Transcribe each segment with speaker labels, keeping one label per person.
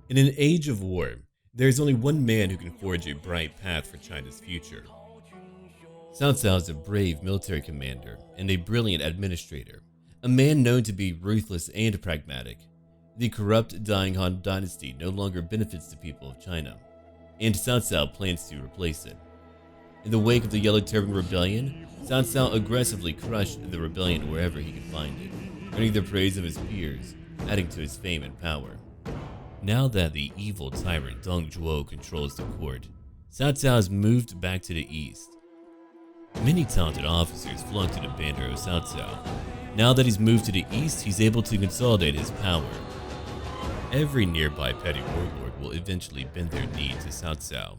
Speaker 1: In an age of war, there is only one man who can forge a bright path for China's future. Cao Cao is a brave military commander and a brilliant administrator, a man known to be ruthless and pragmatic. The corrupt dying Han dynasty no longer benefits the people of China, and Cao Cao plans to replace it. In the wake of the Yellow Turban Rebellion, Cao Cao aggressively crushed the rebellion wherever he could find it, earning the praise of his peers, adding to his fame and power. Now that the evil tyrant Dong Zhuo controls the court, Cao Cao has moved back to the east. Many talented officers flock to the banner of Cao Cao. Now that he's moved to the east, he's able to consolidate his power. Every nearby petty warlord will eventually bend their knee to Cao Cao.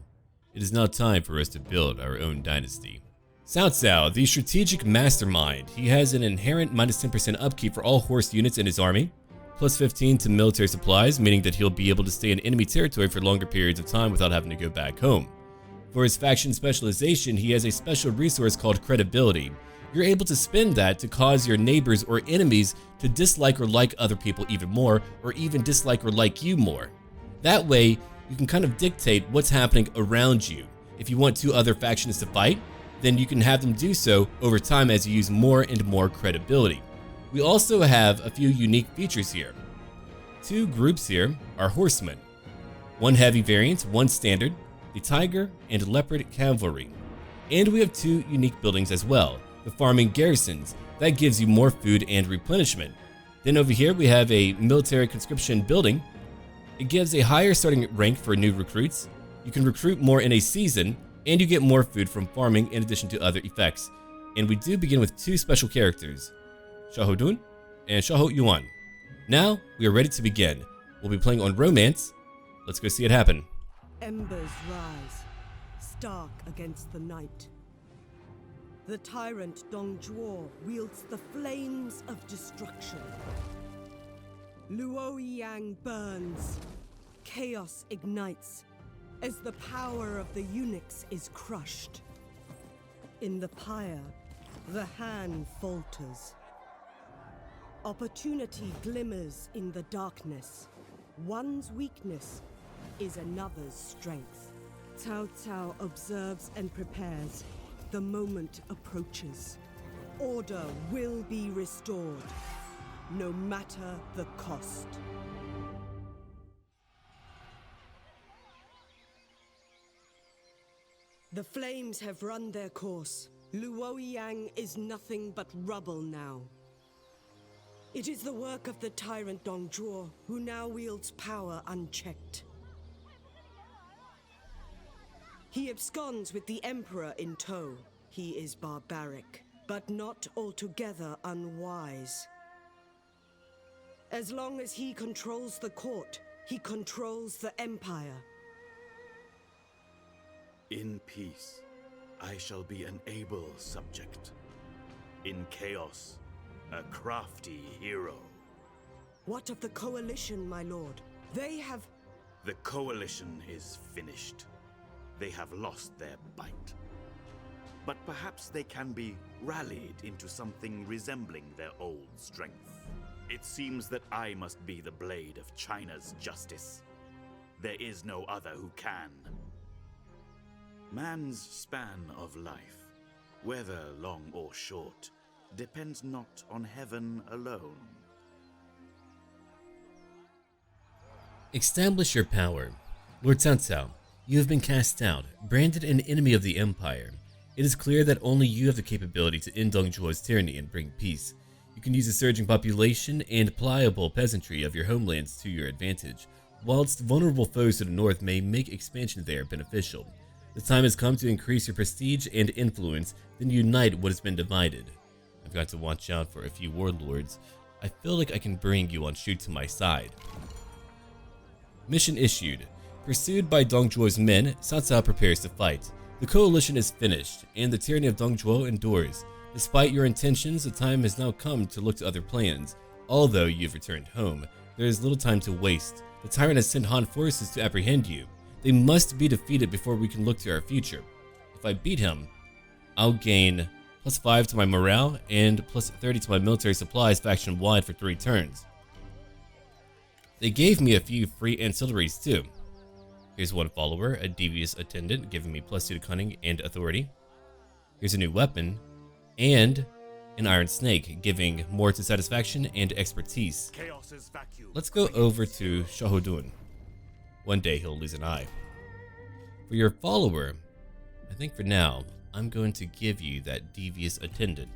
Speaker 1: It is now time for us to build our own dynasty. Cao Cao, the strategic mastermind, he has an inherent minus 10% upkeep for all horse units in his army, plus 15 to military supplies, meaning that he'll be able to stay in enemy territory for longer periods of time without having to go back home. For his faction specialization, he has a special resource called credibility. You're able to spend that to cause your neighbors or enemies to dislike or like other people even more, or even dislike or like you more. That way, you can kind of dictate what's happening around you. If you want two other factions to fight, then you can have them do so over time as you use more and more credibility. We also have a few unique features here. Two groups here are horsemen. One heavy variant, one standard, the Tiger and Leopard Cavalry. And we have two unique buildings as well, the farming garrisons, that gives you more food and replenishment. Then over here we have a military conscription building. It gives a higher starting rank for new recruits. You can recruit more in a season, and you get more food from farming in addition to other effects. And we do begin with two special characters, Xiahou Dun and Xiahou Yuan. Now we are ready to begin. We'll be playing on romance. Let's go see it happen.
Speaker 2: Embers rise, stark against the night. The tyrant Dong Zhuo wields the flames of destruction. Luoyang burns, chaos ignites, as the power of the eunuchs is crushed. In the pyre, the hand falters. Opportunity glimmers in the darkness. One's weakness is another's strength. Cao Cao observes and prepares. The moment approaches. Order will be restored, no matter the cost. The flames have run their course. Luoyang is nothing but rubble now. It is the work of the tyrant Dong Zhuo, who now wields power unchecked. He absconds with the Emperor in tow. He is barbaric, but not altogether unwise. As long as he controls the court, he controls the Empire.
Speaker 3: In peace, I shall be an able subject. In chaos, a crafty hero.
Speaker 2: What of the Coalition, my lord? They have...
Speaker 3: The Coalition is finished. They have lost their bite. But perhaps they can be rallied into something resembling their old strength. It seems that I must be the blade of China's justice. There is no other who can. Man's span of life, whether long or short, depends not on heaven alone.
Speaker 1: Establish your power. Lord Cao Cao, you have been cast out, branded an enemy of the Empire. It is clear that only you have the capability to end Dong Zhuo's tyranny and bring peace. You can use the surging population and pliable peasantry of your homelands to your advantage, whilst vulnerable foes to the north may make expansion there beneficial. The time has come to increase your prestige and influence, then unite what has been divided. I've got to watch out for a few warlords. I feel like I can bring Yuan Shu to my side. Mission issued. Pursued by Dong Zhuo's men, Cao Cao prepares to fight. The coalition is finished, and the tyranny of Dong Zhuo endures. Despite your intentions, the time has now come to look to other plans. Although you've returned home, there is little time to waste. The tyrant has sent Han forces to apprehend you. They must be defeated before we can look to our future. If I beat him, I'll gain +5 to my morale and +30 to my military supplies faction-wide for 3 turns. They gave me a few free ancillaries too. Here's one follower, a devious attendant, giving me +2 to cunning and authority. Here's a new weapon, and an iron snake, giving more to satisfaction and expertise. Let's go over to Shahodun. One day he'll lose an eye. For your follower, I think for now, I'm going to give you that devious attendant.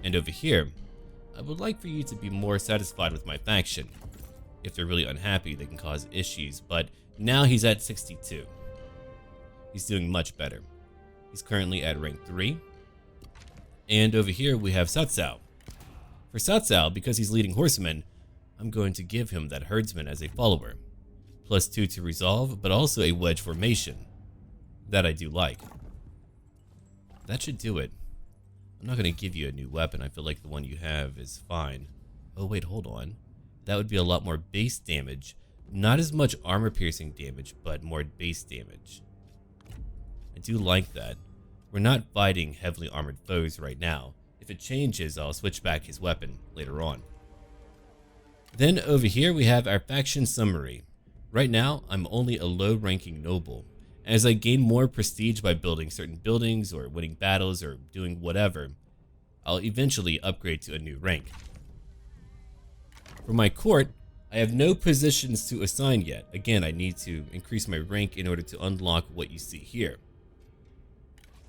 Speaker 1: And over here, I would like for you to be more satisfied with my faction. If they're really unhappy, they can cause issues, but now he's at 62. He's doing much better. He's currently at rank 3. And over here we have Cao Cao. For Cao Cao, because he's leading horsemen, I'm going to give him that herdsman as a follower. +2 to resolve, but also a wedge formation. That I do like. That should do it. I'm not going to give you a new weapon. I feel like the one you have is fine. Oh wait, hold on. That would be a lot more base damage. Not as much armor piercing damage, but more base damage. I do like that. We're not fighting heavily armored foes right now. If it changes, I'll switch back his weapon later on. Then over here we have our faction summary. Right now, I'm only a low-ranking noble. As I gain more prestige by building certain buildings or winning battles or doing whatever, I'll eventually upgrade to a new rank. For my court, I have no positions to assign yet. Again, I need to increase my rank in order to unlock what you see here.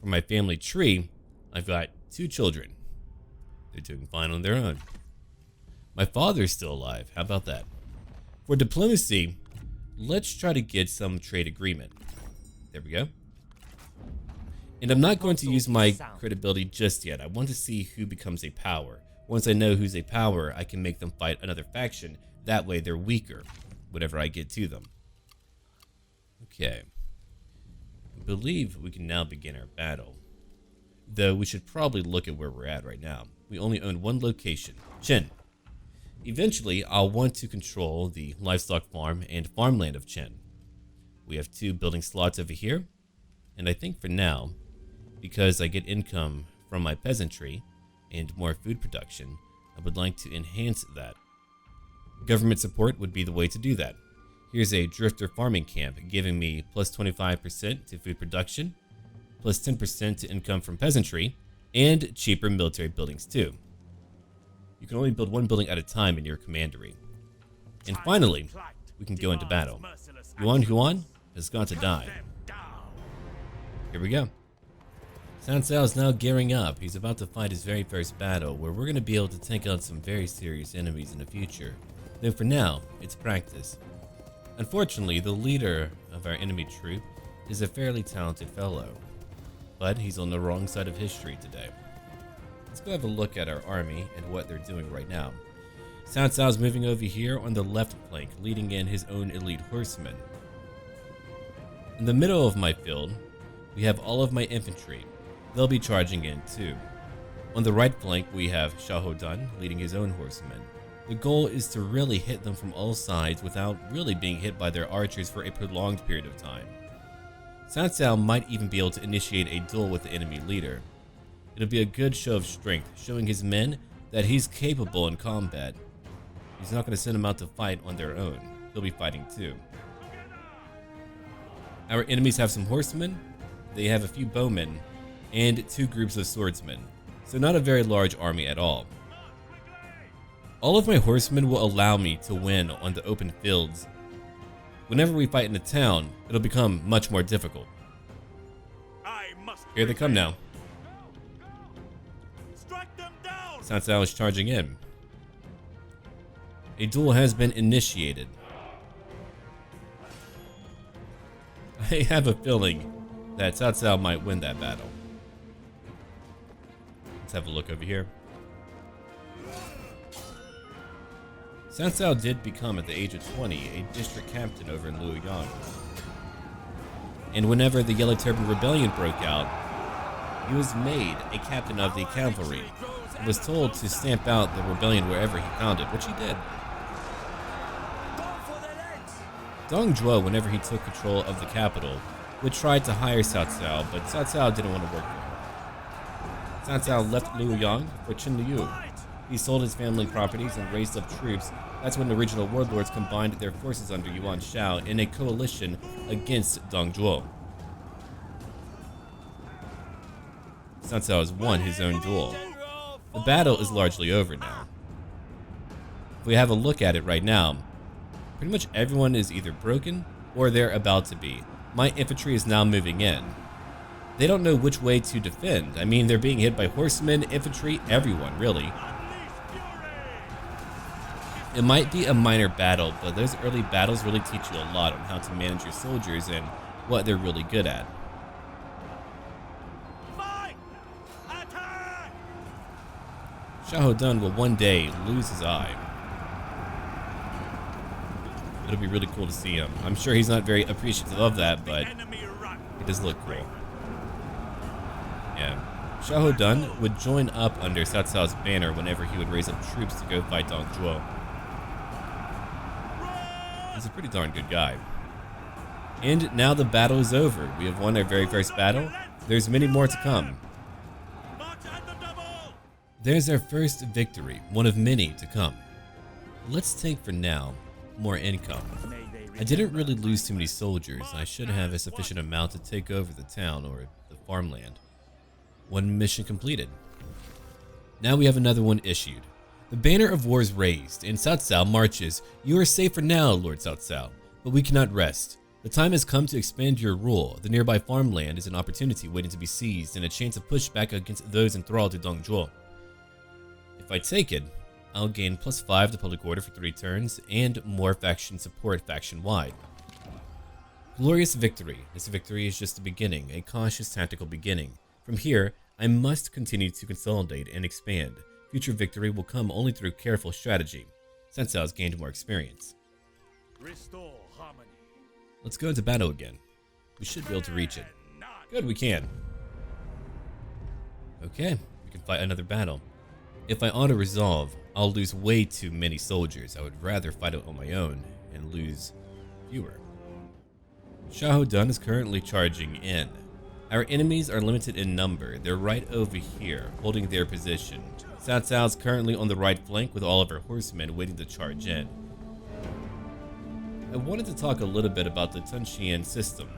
Speaker 1: For my family tree, I've got 2 children. They're doing fine on their own. My father's still alive. How about that? For diplomacy, let's try to get some trade agreement. There we go. And I'm not going to use my credibility just yet. I want to see who becomes a power. Once I know who's a power, I can make them fight another faction. That way they're weaker whenever I get to them. Okay. I believe we can now begin our battle. Though we should probably look at where we're at right now. We only own one location, Chen. Eventually, I'll want to control the livestock farm and farmland of Chen. We have 2 building slots over here, and I think for now, because I get income from my peasantry and more food production, I would like to enhance that. Government support would be the way to do that. Here's a drifter farming camp giving me +25% to food production, +10% to income from peasantry, and cheaper military buildings too. You can only build 1 building at a time in your commandery. And finally, we can go into battle. Yuan Huan has got to die. Here we go. Cao Cao is now gearing up. He's about to fight his very first battle, where we're going to be able to take on some very serious enemies in the future. Though for now, it's practice. Unfortunately, the leader of our enemy troop is a fairly talented fellow, but he's on the wrong side of history today. Let's go have a look at our army and what they're doing right now. Cao Cao's moving over here on the left flank, leading in his own elite horsemen. In the middle of my field, we have all of my infantry. They'll be charging in too. On the right flank, we have Shahodun leading his own horsemen. The goal is to really hit them from all sides without really being hit by their archers for a prolonged period of time. Cao Cao might even be able to initiate a duel with the enemy leader. It'll be a good show of strength, showing his men that he's capable in combat. He's not going to send them out to fight on their own. He'll be fighting too. Our enemies have some horsemen, they have a few bowmen, and 2 groups of swordsmen, so not a very large army at all. All of my horsemen will allow me to win on the open fields. Whenever we fight in the town, it'll become much more difficult. Here they come now. Cao Cao is charging in. A duel has been initiated. I have a feeling that Cao Cao might win that battle. Let's have a look over here. Cao Cao did become, at the age of 20, a district captain over in Luoyang. And whenever the Yellow Turban Rebellion broke out, he was made a captain of the cavalry and was told to stamp out the rebellion wherever he found it, which he did. Dong Zhuo, whenever he took control of the capital, would try to hire Cao Cao, but Cao Cao didn't want to work for him. Cao Cao left Luoyang for Qinliu. He sold his family properties and raised up troops That's when the original warlords combined their forces under Yuan Shao in a coalition against Dong Zhuo. Cao Cao has won his own duel. The battle is largely over now. If we have a look at it right now, pretty much everyone is either broken or they're about to be. My infantry is now moving in. They don't know which way to defend. I mean, they're being hit by horsemen, infantry, everyone, really. It might be a minor battle, but those early battles really teach you a lot on how to manage your soldiers and what they're really good at. Xiahou Dun will one day lose his eye. It'll be really cool to see him. I'm sure he's not very appreciative of that, but it does look cool. Yeah. Xiahou Dun would join up under Cao Cao's banner whenever he would raise up troops to go fight Dong Zhuo. He's a pretty darn good guy. And now the battle is over. We have won our very first battle. There's many more to come. There's our first victory, one of many to come. Let's take for now more income. I didn't really lose too many soldiers. I should have a sufficient amount to take over the town or the farmland. One mission completed. Now we have another one issued. The banner of war is raised, and Cao Cao marches. You are safe for now, Lord Cao Cao, but we cannot rest. The time has come to expand your rule. The nearby farmland is an opportunity waiting to be seized and a chance of pushback against those enthralled to Dong Zhuo. If I take it, I'll gain +5 to public order for 3 turns and more faction support faction-wide. Glorious victory. This victory is just the beginning, a cautious tactical beginning. From here, I must continue to consolidate and expand. Future victory will come only through careful strategy. Cao Cao has gained more experience.
Speaker 3: Restore harmony.
Speaker 1: Let's go into battle again. We should be able to reach it. Good, we can. Okay, we can fight another battle. If I auto-resolve, I'll lose way too many soldiers. I would rather fight it on my own and lose fewer. Xiahou Dun is currently charging in. Our enemies are limited in number. They're right over here, holding their position. Cao Cao is currently on the right flank with all of our horsemen waiting to charge in. I wanted to talk a little bit about the Tunxian system.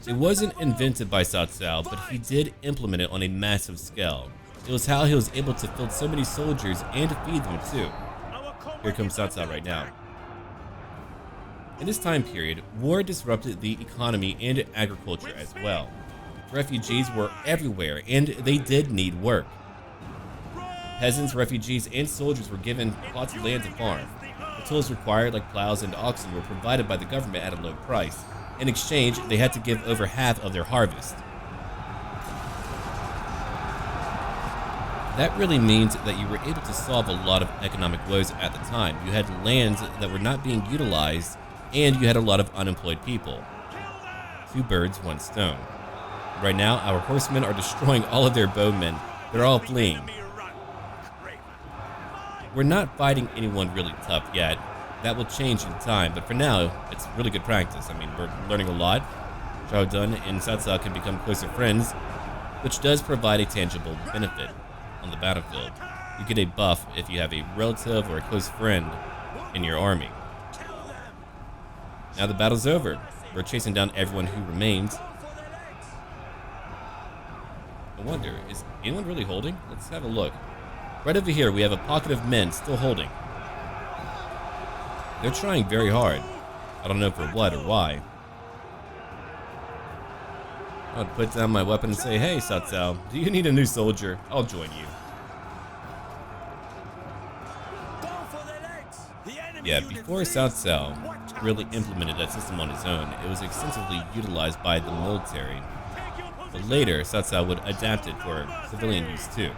Speaker 1: It wasn't invented by Cao Cao, but he did implement it on a massive scale. It was how he was able to field so many soldiers and feed them too. Here comes Cao Cao right now. In this time period, war disrupted the economy and agriculture as well. Refugees were everywhere and they did need work. Peasants, refugees, and soldiers were given plots of land to farm. The tools required, like plows and oxen, were provided by the government at a low price. In exchange, they had to give over half of their harvest. That really means that you were able to solve a lot of economic woes at the time. You had lands that were not being utilized, and you had a lot of unemployed people. 2 birds, 1 stone. Right now, our horsemen are destroying all of their bowmen. They're all fleeing. We're not fighting anyone really tough yet. That will change in time, but for now, it's really good practice. I mean, we're learning a lot. Xiahou Dun and Cao Cao can become closer friends, which does provide a tangible benefit on the battlefield. You get a buff if you have a relative or a close friend in your army. Now the battle's over. We're chasing down everyone who remains. I wonder, is anyone really holding? Let's have a look. Right over here, we have a pocket of men still holding. They're trying very hard. I don't know for what or why. I would put down my weapon and say, hey, Cao Cao, do you need a new soldier? I'll join you. Yeah, before Cao Cao really implemented that system on his own, it was extensively utilized by the military. But later, Cao Cao would adapt it for civilian use too.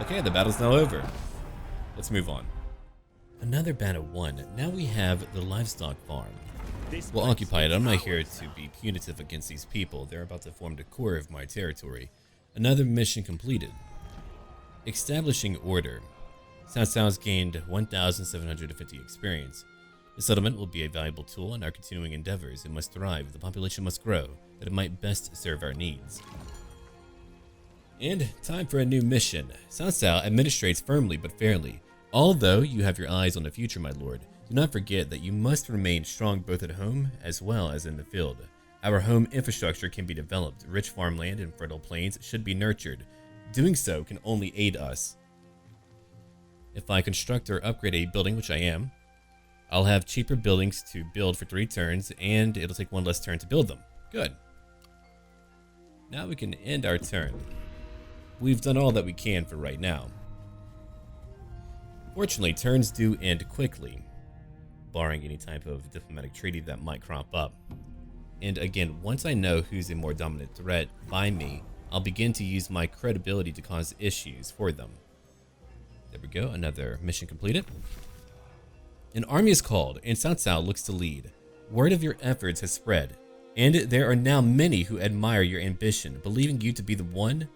Speaker 1: Okay, the battle's now over. Let's move on. Another battle won. Now we have the livestock farm. We'll occupy it. I'm not here to be punitive against these people. They're about to form the core of my territory. Another mission completed. Establishing order. Cao Cao's gained 1,750 experience. The settlement will be a valuable tool in our continuing endeavors. It must thrive. The population must grow, that it might best serve our needs. And time for a new mission. Cao Cao administrates firmly but fairly. Although you have your eyes on the future, my lord, do not forget that you must remain strong both at home as well as in the field. Our home infrastructure can be developed. Rich farmland and fertile plains should be nurtured. Doing so can only aid us. If I construct or upgrade a building, which I am, I'll have cheaper buildings to build for 3 turns, and it'll take 1 less turn to build them. Good. Now we can end our turn. We've done all that we can for right now. Fortunately, turns do end quickly, barring any type of diplomatic treaty that might crop up. And again, once I know who's a more dominant threat by me, I'll begin to use my credibility to cause issues for them. There we go, another mission completed. An army is called, and Cao Cao looks to lead. Word of your efforts has spread, and there are now many who admire your ambition, believing you to be the one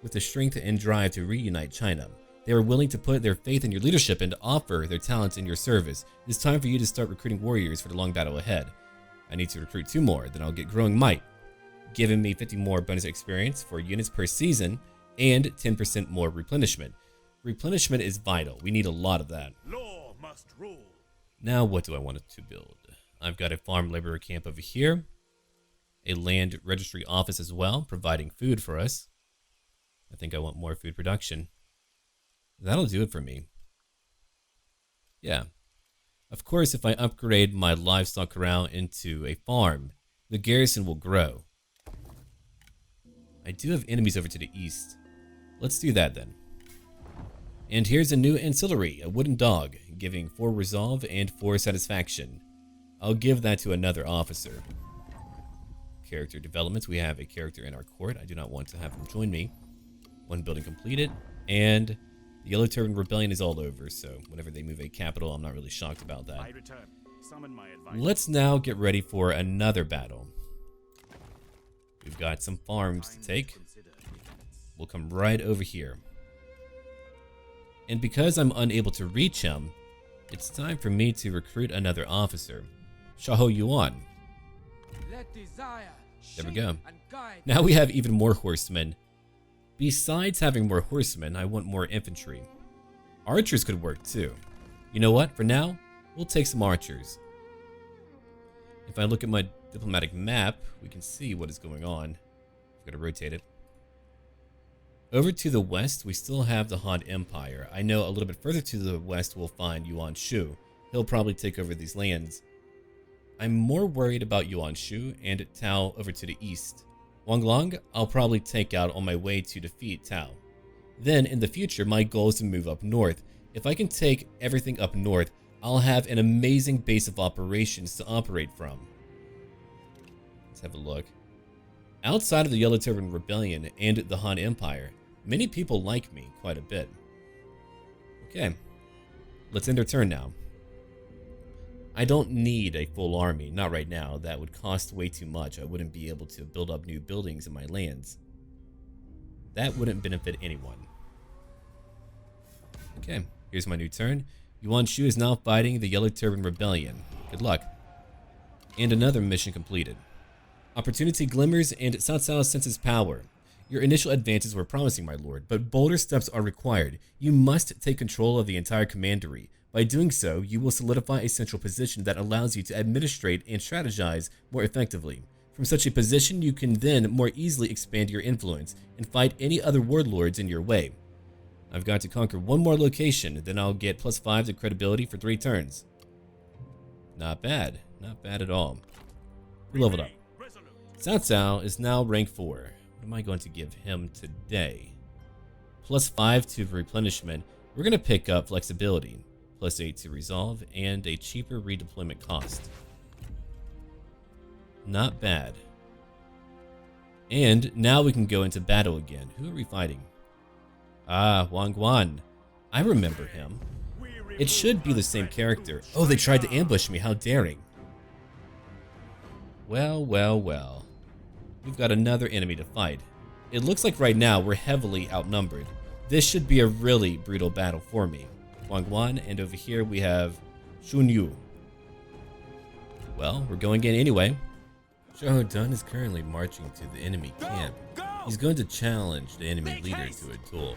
Speaker 1: with the strength and drive to reunite China. They are willing to put their faith in your leadership and to offer their talents in your service. It is time for you to start recruiting warriors for the long battle ahead. I need to recruit 2 more, then I'll get growing might, giving me 50 more bonus experience for units per season and 10% more replenishment. Replenishment is vital. We need a lot of that.
Speaker 3: Law must rule.
Speaker 1: Now what do I want to build? I've got a farm laborer camp over here, a land registry office as well, providing food for us. I think I want more food production. That'll do it for me. Yeah. Of course, if I upgrade my livestock corral into a farm, the garrison will grow. I do have enemies over to the east. Let's do that then. And here's a new ancillary, a wooden dog, giving 4 resolve and 4 satisfaction. I'll give that to another officer. Character developments, we have a character in our court. I do not want to have him join me. 1 building completed, and the Yellow Turban Rebellion is all over, so whenever they move a capital, I'm not really shocked about that.
Speaker 3: I return. Summon my advisor.
Speaker 1: Let's now get ready for another battle. We've got some farms to take. We'll come right over here. And because I'm unable to reach him, it's time for me to recruit another officer. Shaho Yuan. There we go. Now we have even more horsemen. Besides having more horsemen, I want more infantry. Archers could work too. You know what? For now, we'll take some archers. If I look at my diplomatic map, we can see what is going on. I've got to rotate it. Over to the west, we still have the Han Empire. I know a little bit further to the west, we'll find Yuan Shu. He'll probably take over these lands. I'm more worried about Yuan Shu and Tao over to the east. Wanglong, I'll probably take out on my way to defeat Tao. Then, in the future, my goal is to move up north. If I can take everything up north, I'll have an amazing base of operations to operate from. Let's have a look. Outside of the Yellow Turban Rebellion and the Han Empire, many people like me quite a bit. Okay, let's end our turn now. I don't need a full army, not right now. That would cost way too much. I wouldn't be able to build up new buildings in my lands. That wouldn't benefit anyone. Okay, here's my new turn. Yuan Shu is now fighting the Yellow Turban Rebellion. Good luck. And another mission completed. Opportunity glimmers and Cao Cao senses power. Your initial advances were promising, my lord, but bolder steps are required. You must take control of the entire commandery. By doing so, you will solidify a central position that allows you to administrate and strategize more effectively. From such a position, you can then more easily expand your influence and fight any other warlords in your way. I've got to conquer 1 more location, then I'll get +5 to credibility for 3 turns. Not bad. Not bad at all. We leveled up. Cao Cao is now rank 4. What am I going to give him today? +5 to replenishment. We're going to pick up flexibility. +8 to resolve and a cheaper redeployment cost. Not bad. And now we can go into battle again. Who are we fighting? Ah, Wang Guan. I remember him. It should be the same character. Oh, they tried to ambush me. How daring. Well, well, well. We've got another enemy to fight. It looks like right now we're heavily outnumbered. This should be a really brutal battle for me. Wang Guan, and over here we have Shun Yu. Well, we're going in anyway. Zhao Dun is currently marching to the enemy camp. He's going to challenge the enemy leader to a duel.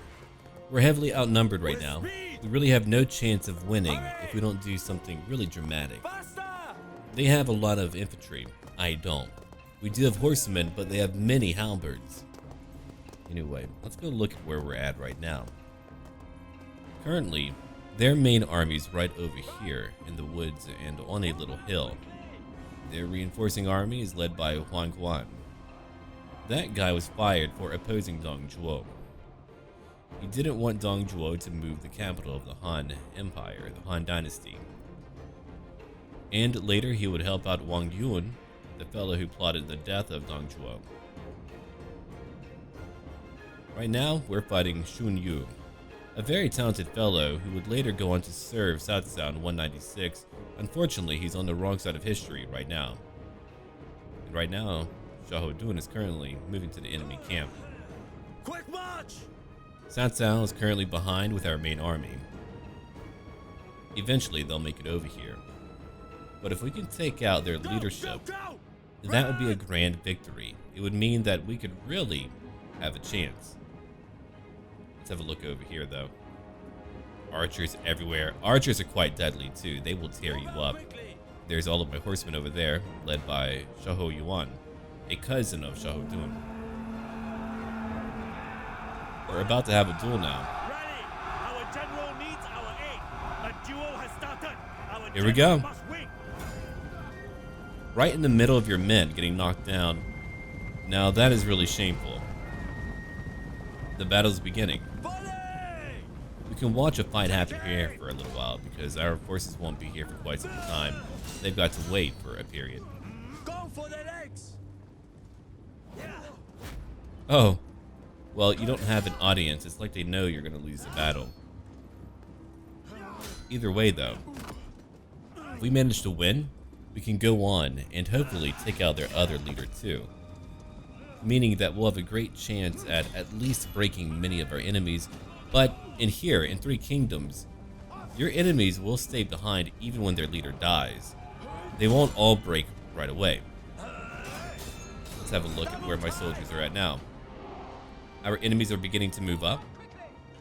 Speaker 1: We're heavily outnumbered right now. We really have no chance of winning if we don't do something really dramatic. They have a lot of infantry. I don't. We do have horsemen, but they have many halberds. Anyway, let's go look at where we're at right now. Currently, their main army is right over here in the woods and on a little hill. Their reinforcing army is led by Huan Quan. That guy was fired for opposing Dong Zhuo. He didn't want Dong Zhuo to move the capital of the Han Empire, the Han Dynasty. And later he would help out Wang Yun, the fellow who plotted the death of Dong Zhuo. Right now, we're fighting Shun Yu, a very talented fellow who would later go on to serve Cao Cao in 196. Unfortunately, he's on the wrong side of history right now. And right now, Xiahou Dun is currently moving to the enemy camp.
Speaker 3: Quick march!
Speaker 1: Cao Cao is currently behind with our main army. Eventually, they'll make it over here. But if we can take out their leadership, that would be a grand victory. It would mean that we could really have a chance. Let's have a look over here, though. Archers everywhere. Archers are quite deadly, too. They will tear you up. There's all of my horsemen over there, led by Xiahou Yuan, a cousin of Xiahou Dun. We're about to have a duel now.
Speaker 3: Our general needs our aid. A duel has started.
Speaker 1: Here we go. Right in the middle of your men getting knocked down. Now that is really shameful. The battle's beginning. We can watch a fight happen here for a little while because our forces won't be here for quite some time. They've got to wait for a period.
Speaker 3: Go for the legs.
Speaker 1: Oh, well, you don't have an audience. It's like they know you're going to lose the battle. Either way, though, if we manage to win, we can go on and hopefully take out their other leader too. Meaning that we'll have a great chance at least breaking many of our enemies. But in here, in Three Kingdoms, your enemies will stay behind even when their leader dies. They won't all break right away. Let's have a look at where my soldiers are at now. Our enemies are beginning to move up,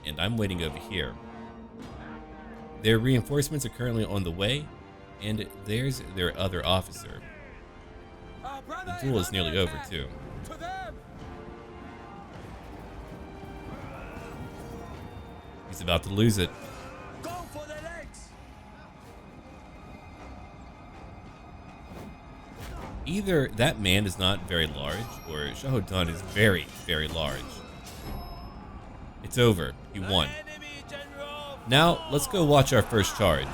Speaker 1: and I'm waiting over here. Their reinforcements are currently on the way, and there's their other officer. The duel is nearly over, too. He's about to lose it.
Speaker 3: Go for the legs.
Speaker 1: Either that man is not very large, or Xiahou Dun is very, very large. It's over. He won. Now, let's go watch our first charge.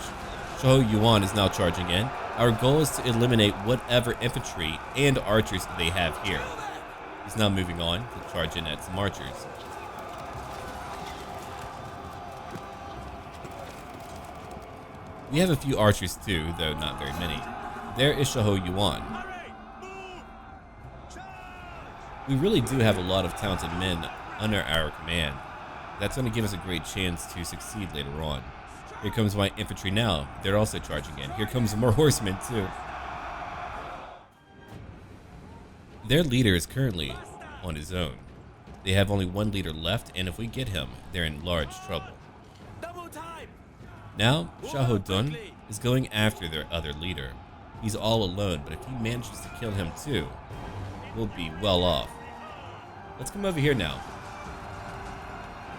Speaker 1: Xiahou Yuan is now charging in. Our goal is to eliminate whatever infantry and archers they have here. He's now moving on to charge in at some archers. We have a few archers too, though not very many. There is Xiahou Yuan. We really do have a lot of talented men under our command. That's going to give us a great chance to succeed later on. Here comes my infantry now. They're also charging in. Here comes more horsemen too. Their leader is currently on his own. They have only one leader left, and if we get him, they're in large trouble. Now, Xiahou Dun is going after their other leader. He's all alone, but if he manages to kill him too, we'll be well off. Let's come over here now.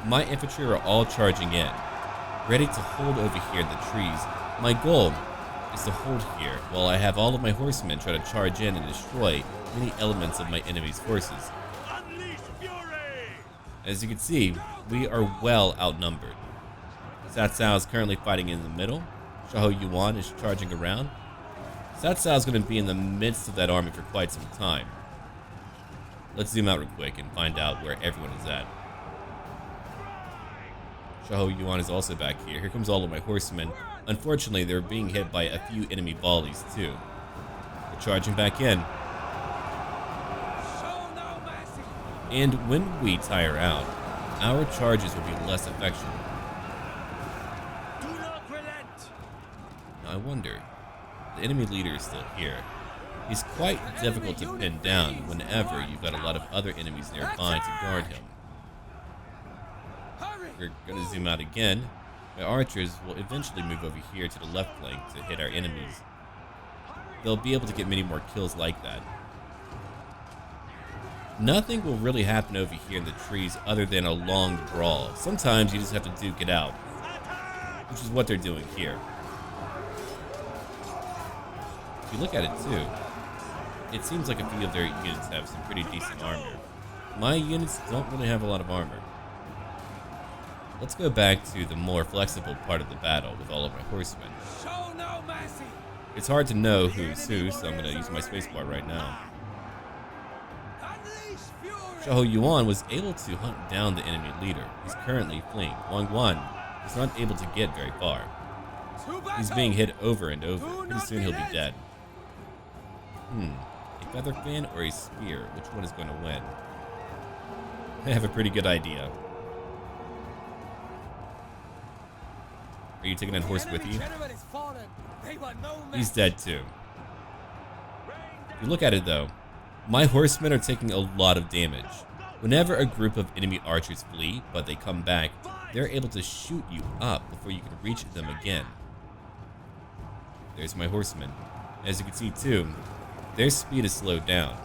Speaker 1: My infantry are all charging in, ready to hold over here in the trees. My goal is to hold here while I have all of my horsemen try to charge in and destroy many elements of my enemy's forces. As you can see, we are well outnumbered. Cao Cao is currently fighting in the middle. Xiahou Yuan is charging around. Cao Cao is going to be in the midst of that army for quite some time. Let's zoom out real quick and find out where everyone is at. Xiahou Yuan is also back here. Here comes all of my horsemen. Unfortunately, they're being hit by a few enemy volleys too. They're charging back in. And when we tire out, our charges will be less effectual. Now I wonder, the enemy leader is still here. He's quite difficult to pin down whenever you've got a lot of other enemies nearby to guard him. we're going to zoom out again, my archers will eventually move over here to the left flank to hit our enemies. They'll be able to get many more kills like that. Nothing will really happen over here in the trees other than a long brawl. Sometimes you just have to duke it out, which is what they're doing here. If you look at it too, it seems like a few of their units have some pretty decent armor. My units don't really have a lot of armor. Let's go back to the more flexible part of the battle with all of my horsemen.
Speaker 4: Show no mercy.
Speaker 1: It's hard to know who's who, so I'm going to use my spacebar right now.
Speaker 4: Unleash fury.
Speaker 1: Xiahou Yuan was able to hunt down the enemy leader. He's currently fleeing. Wang Wan is not able to get very far. He's being hit over and over. Pretty soon he'll be dead. A feather fan or a spear? Which one is going to win? I have a pretty good idea. Are you taking that horse with you? He's dead too. If you look at it though, my horsemen are taking a lot of damage. Whenever a group of enemy archers flee, but they come back, they're able to shoot you up before you can reach them again. There's my horsemen. As you can see too, their speed is slowed down.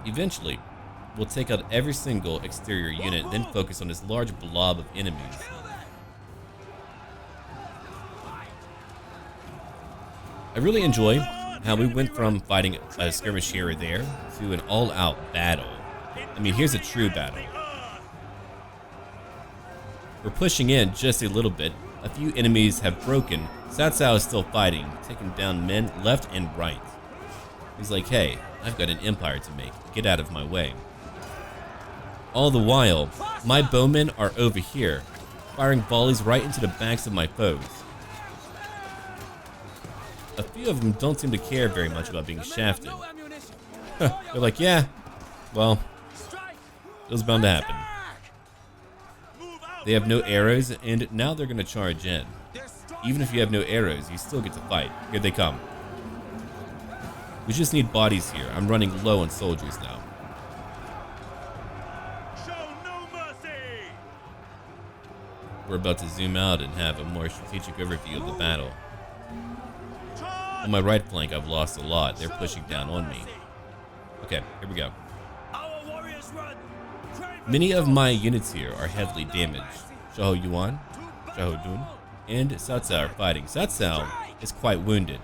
Speaker 1: Eventually, we'll take out every single exterior unit, then focus on this large blob of enemies. I really enjoy how we went from fighting a skirmish here or there to an all-out battle. I mean, here's a true battle. We're pushing in just a little bit. A few enemies have broken. Cao Cao is still fighting, taking down men left and right. He's like, hey, I've got an empire to make. Get out of my way. All the while, my bowmen are over here, firing volleys right into the backs of my foes. A few of them don't seem to care very much about being shafted. They're like, yeah, well, it was bound to happen. They have no arrows, and now they're going to charge in. Even if you have no arrows, you still get to fight. Here they come. We just need bodies here. I'm running low on soldiers now. We're about to zoom out and have a more strategic overview of the battle. On my right flank, I've lost a lot. They're pushing down on me. Okay, here we go. Many of my units here are heavily damaged. Xiahou Yuan, Xiahou Dun, and Cao Cao are fighting. Cao Cao is quite wounded.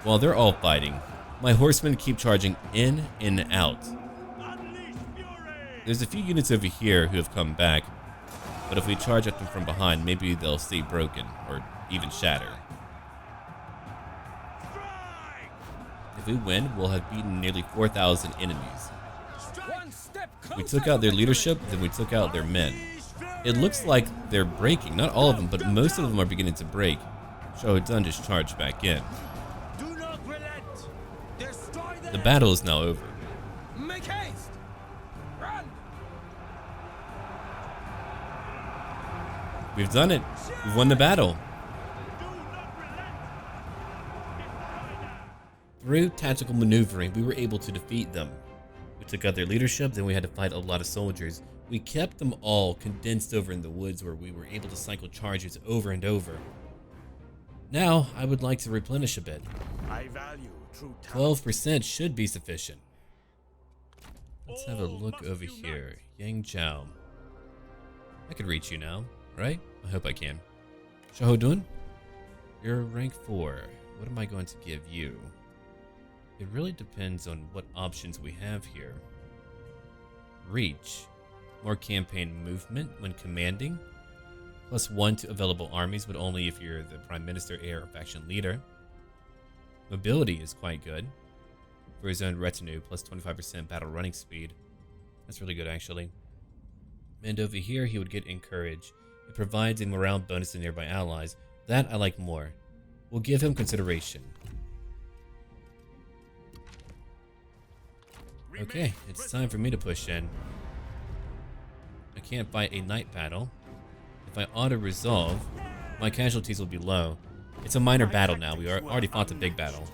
Speaker 1: While they're all fighting, my horsemen keep charging in and out. There's a few units over here who have come back, but if we charge at them from behind, maybe they'll stay broken or even shatter. If we win, we'll have beaten nearly 4,000 enemies. We took out their leadership, then we took out their men. It looks like they're breaking, not all of them, but most of them are beginning to break. Xiahou Dun just charged back in. The battle is now over.
Speaker 4: Make haste. Run.
Speaker 1: We've done it. We've won the battle. Through tactical maneuvering, we were able to defeat them. We took out their leadership, then we had to fight a lot of soldiers. We kept them all condensed over in the woods where we were able to cycle charges over and over. Now, I would like to replenish a bit.
Speaker 3: I value true
Speaker 1: 12% should be sufficient. Let's have a look over here. Yang Zhao. I could reach you now, right? I hope I can. Xiahou Dun, you're rank 4. What am I going to give you? It really depends on what options we have here. Reach. More campaign movement when commanding. +1 to available armies, but only if you're the Prime Minister, heir, or faction leader. Mobility is quite good. For his own retinue, +25% battle running speed. That's really good, actually. And over here, he would get Encourage. It provides a morale bonus to nearby allies. That I like more. We'll give him consideration. Okay, it's time for me to push in. I can't fight a night battle. If I auto-resolve, my casualties will be low. It's a minor battle now. We already fought the big battle.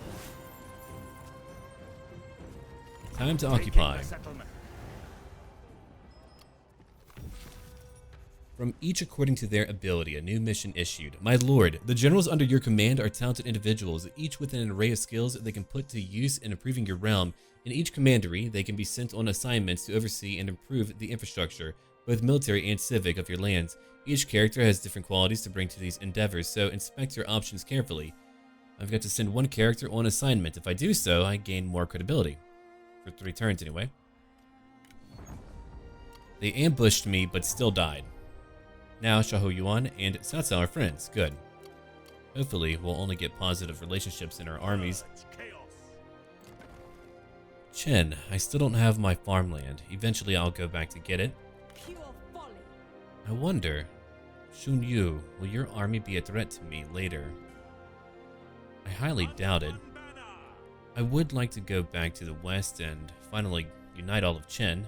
Speaker 1: Time to occupy. From each according to their ability, a new mission issued. My lord, the generals under your command are talented individuals, each with an array of skills they can put to use in improving your realm. In each commandery, they can be sent on assignments to oversee and improve the infrastructure, both military and civic, of your lands. Each character has different qualities to bring to these endeavors, so inspect your options carefully. I've got to send one character on assignment. If I do so, I gain more credibility. For 3 turns, anyway. They ambushed me, but still died. Now, Xiahou Yuan and Cao Cao are friends. Good. Hopefully, we'll only get positive relationships in our armies. Chen, I still don't have my farmland. Eventually, I'll go back to get it.
Speaker 2: Pure folly.
Speaker 1: I wonder, Xun Yu, will your army be a threat to me later? I highly doubt it. I would like to go back to the west and finally unite all of Chen.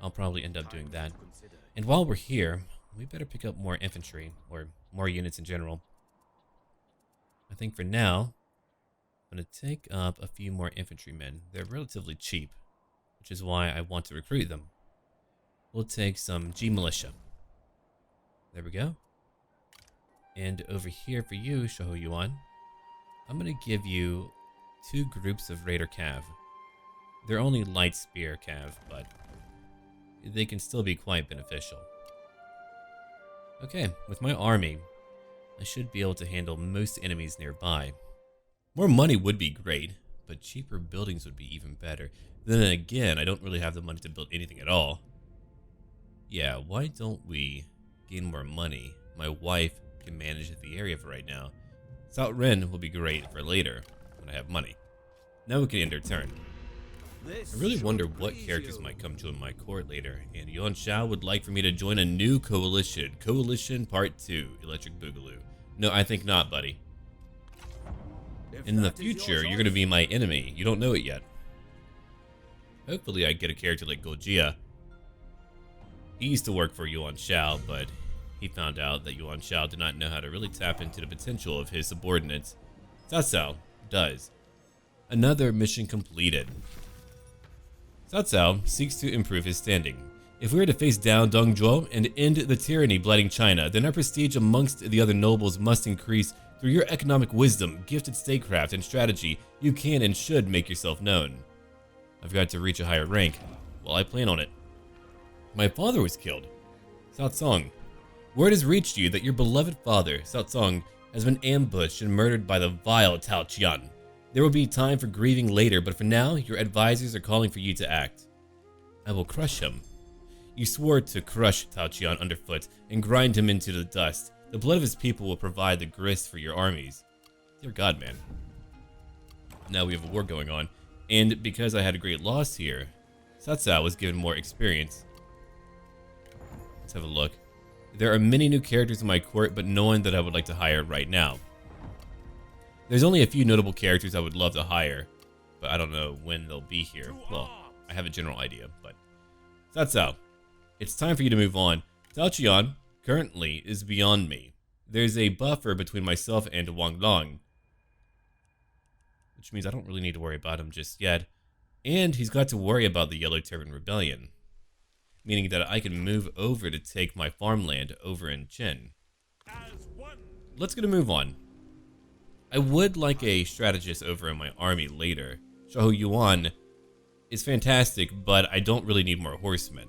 Speaker 1: I'll probably end up doing that. And while we're here, we better pick up more infantry, or more units in general. I think for now, I'm going to take up a few more infantrymen. They're relatively cheap, which is why I want to recruit them. We'll take some G militia. There we go. And over here for you, Xiahou Yuan, I'm going to give you 2 groups of Raider Cav. They're only light spear Cav, but they can still be quite beneficial. Okay, with my army, I should be able to handle most enemies nearby. More money would be great, but cheaper buildings would be even better. Then again, I don't really have the money to build anything at all. Yeah, why don't we gain more money? My wife can manage the area for right now. South Ren will be great for later, when I have money. Now we can end our turn. I really wonder what characters might come join my court later, and Yuan Shao would like for me to join a new coalition. Coalition Part 2, Electric Boogaloo. No, I think not, buddy. In the future, you're going to be my enemy. You don't know it yet. Hopefully I get a character like Gojia. He used to work for Yuan Shao, but he found out that Yuan Shao did not know how to really tap into the potential of his subordinates. Cao Cao does. Another mission completed. Cao Cao seeks to improve his standing. If we were to face down Dong Zhuo and end the tyranny blighting China, then our prestige amongst the other nobles must increase. Through your economic wisdom, gifted statecraft, and strategy, you can and should make yourself known. I've got to reach a higher rank. Well, I plan on it. My father was killed. Cao Cong. Word has reached you that your beloved father, Cao Cong, has been ambushed and murdered by the vile Tao Qian. There will be time for grieving later, but for now, your advisors are calling for you to act. I will crush him. You swore to crush Tao Qian underfoot and grind him into the dust. The blood of his people will provide the grist for your armies. Dear God, man. Now we have a war going on, and because I had a great loss here, Cao Cao was given more experience. Let's have a look. There are many new characters in my court, but no one that I would like to hire right now. There's only a few notable characters I would love to hire, but I don't know when they'll be here. Well, I have a general idea, but Cao Cao, it's time for you to move on. Tao Qian currently is beyond me. There's a buffer between myself and Wang Long, which means I don't really need to worry about him just yet. And he's got to worry about the Yellow Turban Rebellion, meaning that I can move over to take my farmland over in Chen. Let's get a move on. I would like a strategist over in my army later. Xiahou Yuan is fantastic, but I don't really need more horsemen.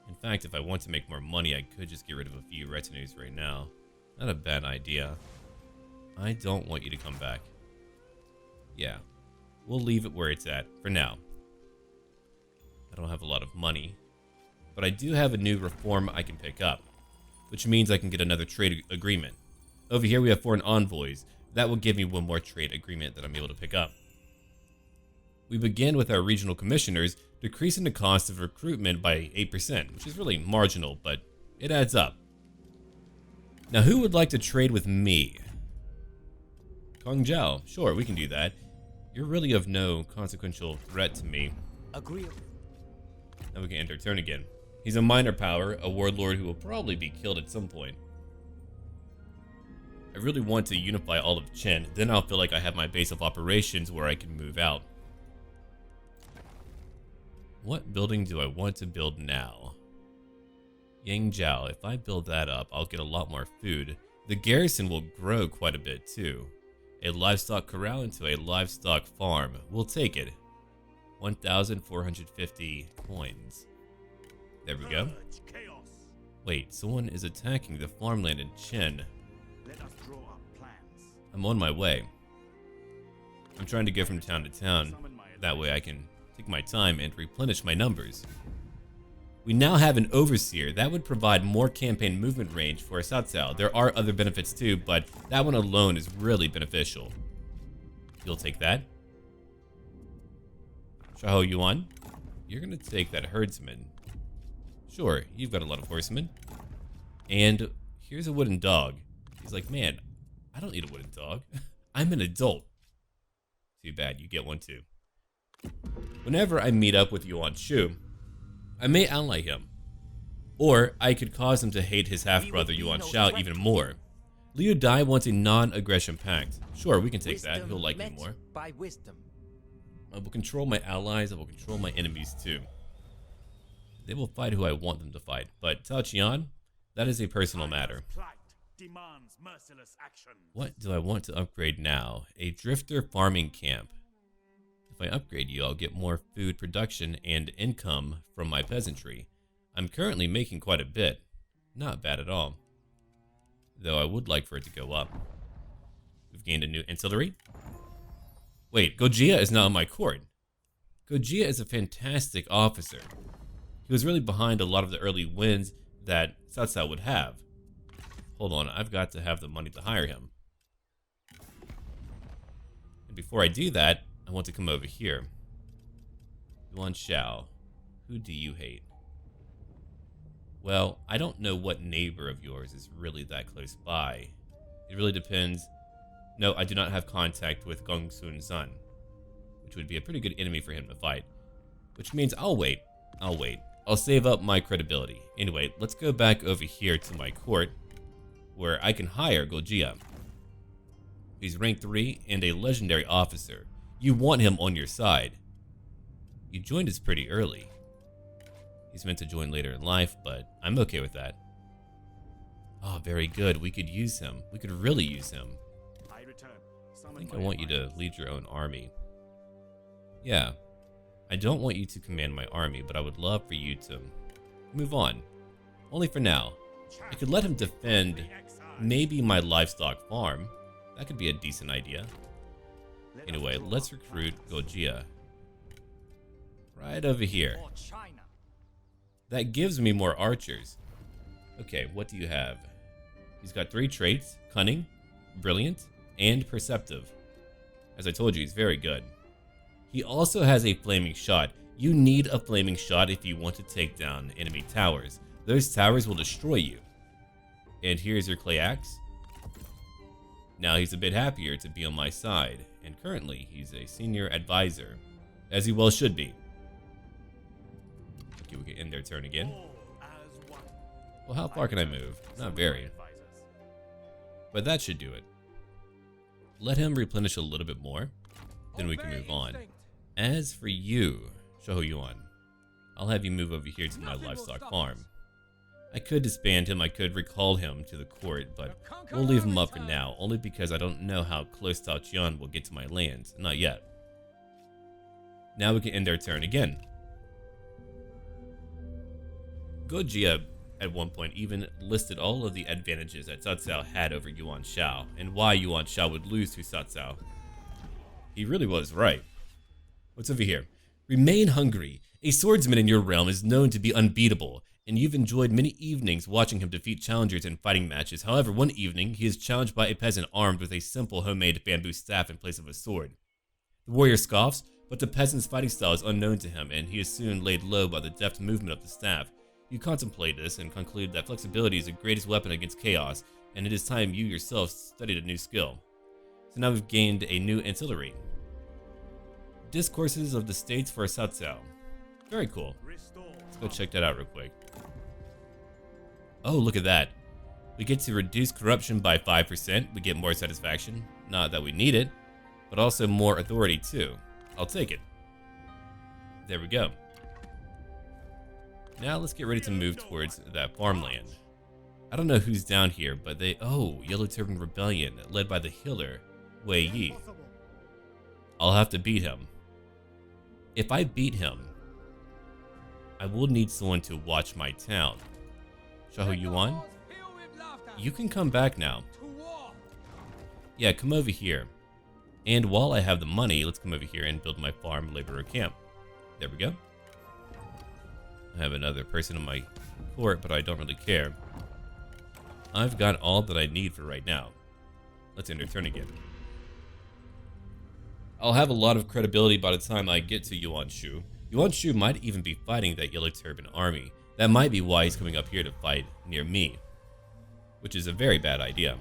Speaker 1: In fact, if I want to make more money, I could just get rid of a few retinues right now. Not a bad idea. I don't want you to come back. Yeah, we'll leave it where it's at for now. I don't have a lot of money, but I do have a new reform I can pick up, which means I can get another trade agreement. Over here we have foreign envoys. That will give me one more trade agreement that I'm able to pick up. We begin with our regional commissioners, decreasing the cost of recruitment by 8%, which is really marginal, but it adds up. Now, who would like to trade with me? Kong Zhao. Sure, we can do that. You're really of no consequential threat to me.
Speaker 4: Agreeable.
Speaker 1: Now we can end our turn again. He's a minor power, a warlord who will probably be killed at some point. I really want to unify all of Chen, then I'll feel like I have my base of operations where I can move out. What building do I want to build now? Yangzhou. If I build that up, I'll get a lot more food. The garrison will grow quite a bit too. A livestock corral into a livestock farm. We'll take it. 1,450 coins. There we go. Wait, someone is attacking the farmland in Qin.
Speaker 3: Let us draw up plans.
Speaker 1: I'm on my way. I'm trying to go from town to town. That way I can take my time and replenish my numbers. We now have an overseer. That would provide more campaign movement range for Cao Cao. There are other benefits too, but that one alone is really beneficial. You'll take that. Shaho Yuan, you're gonna take that herdsman. Sure, you've got a lot of horsemen. And here's a wooden dog. He's like, man, I don't need a wooden dog. I'm an adult. Too bad, you get one too. Whenever I meet up with Yuan Shu, I may ally him. Or I could cause him to hate his half-brother Yuan Shao even more. Liu Dai wants a non-aggression pact. Sure, we can take that. He'll like me more.
Speaker 4: By wisdom.
Speaker 1: I will control my allies. I will control my enemies too. They will fight who I want them to fight. But Cao Qian, that is a personal matter.
Speaker 3: Demands merciless action.
Speaker 1: What do I want to upgrade now? A drifter farming camp. If I upgrade you, I'll get more food production and income from my peasantry. I'm currently making quite a bit. Not bad at all. Though I would like for it to go up. We've gained a new ancillary. Wait, Gojia is now in my court. Gojia is a fantastic officer. He was really behind a lot of the early wins that Cao Cao would have. Hold on, I've got to have the money to hire him. And before I do that, I want to come over here. Yuan Shao, who do you hate? Well, I don't know what neighbor of yours is really that close by. It really depends. No, I do not have contact with Gong Sun Zan, which would be a pretty good enemy for him to fight. Which means I'll wait. I'll save up my credibility. Anyway, let's go back over here to my court, where I can hire Gojia. He's rank 3 and a legendary officer. You want him on your side. You joined us pretty early. He's meant to join later in life, but I'm okay with that. Oh, very good. We could use him. We could really use him. I think I want you to lead your own army. Yeah. I don't want you to command my army, but I would love for you to move on. Only for now. I could let him defend maybe my livestock farm. That could be a decent idea. Anyway, let's recruit Gojia. Right over here. That gives me more archers. Okay, what do you have? He's got 3 traits: cunning, brilliant, and perceptive. As I told you, he's very good. He also has a flaming shot. You need a flaming shot if you want to take down enemy towers. Those towers will destroy you. And here's your clay axe. Now he's a bit happier to be on my side, and currently he's a senior advisor, as he well should be. Okay, we can end their turn again. Well, how far can I move? Not very. But that should do it. Let him replenish a little bit more, then we can move on. As for you, Shaho Yuan, I'll have you move over here to my livestock farm. I could disband him, I could recall him to the court, but we'll leave him up for now, only because I don't know how close Cao Qian will get to my lands. Not yet. Now we can end our turn again. Gojia at one point even listed all of the advantages that Cao Cao had over Yuan Shao, and why Yuan Shao would lose to Cao Cao. He really was right. What's over here? Remain hungry. A swordsman in your realm is known to be unbeatable, and you've enjoyed many evenings watching him defeat challengers in fighting matches. However, one evening, he is challenged by a peasant armed with a simple homemade bamboo staff in place of a sword. The warrior scoffs, but the peasant's fighting style is unknown to him, and he is soon laid low by the deft movement of the staff. You contemplate this and conclude that flexibility is the greatest weapon against chaos, and it is time you yourself studied a new skill. So now we've gained a new ancillary. Discourses of the States for Cao Cao. Very cool. Let's go check that out real quick. Oh, look at that. We get to reduce corruption by 5%. We get more satisfaction. Not that we need it, but also more authority too. I'll take it. There we go. Now let's get ready to move towards that farmland. I don't know who's down here, but Yellow Turban Rebellion, led by the healer, Wei Yi. I'll have to beat him. If I beat him, I will need someone to watch my town. Xiahou Yuan, you can come back now. Yeah, come over here. And while I have the money, let's come over here and build my farm laborer camp. There we go. I have another person in my court, but I don't really care. I've got all that I need for right now. Let's end our turn again. I'll have a lot of credibility by the time I get to Yuan Shu. Yuan Shu might even be fighting that Yellow Turban army. That might be why he's coming up here to fight near me, which is a very bad idea.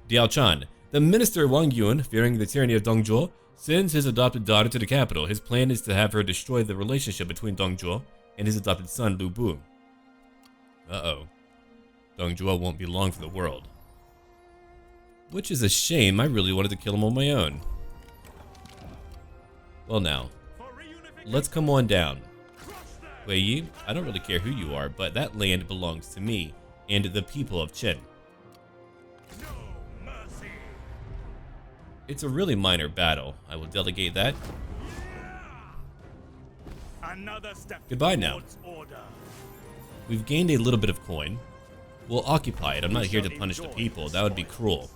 Speaker 1: Diao Chan, the minister Wang Yun, fearing the tyranny of Dongzhuo, sends his adopted daughter to the capital. His plan is to have her destroy the relationship between Dongzhuo and his adopted son Lu Bu. Uh-oh. Dongzhuo won't be long for the world. Which is a shame. I really wanted to kill him on my own. Well now, let's come on down. Wei Yi, I don't really care who you are, but that land belongs to me and the people of Qin.
Speaker 3: No mercy.
Speaker 1: It's a really minor battle. I will delegate that.
Speaker 3: Another step
Speaker 1: Goodbye now.
Speaker 3: order.
Speaker 1: We've gained a little bit of coin. We'll occupy it. I'm not here to punish the people. That would be cruel.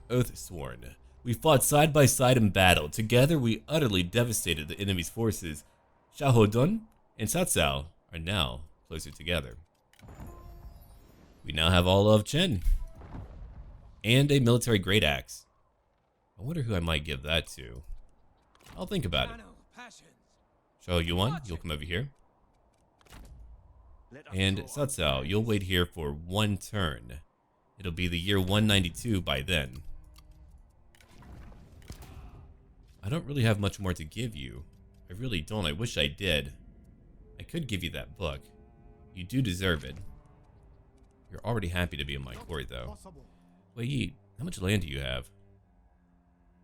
Speaker 1: Oath sworn. We fought side by side in battle. Together we utterly devastated the enemy's forces. Xiahou Dun and Cao Cao are now closer together. We now have all of Chen. And a military great axe. I wonder who I might give that to. I'll think about it. Xiahou Yuan, you'll come over here. And Cao Cao, you'll wait here for one turn. It'll be the year 192 by then. I don't really have much more to give you. I really don't. I wish I did. I could give you that book. You do deserve it. You're already happy to be in my court, though. Wei Yi, how much land do you have?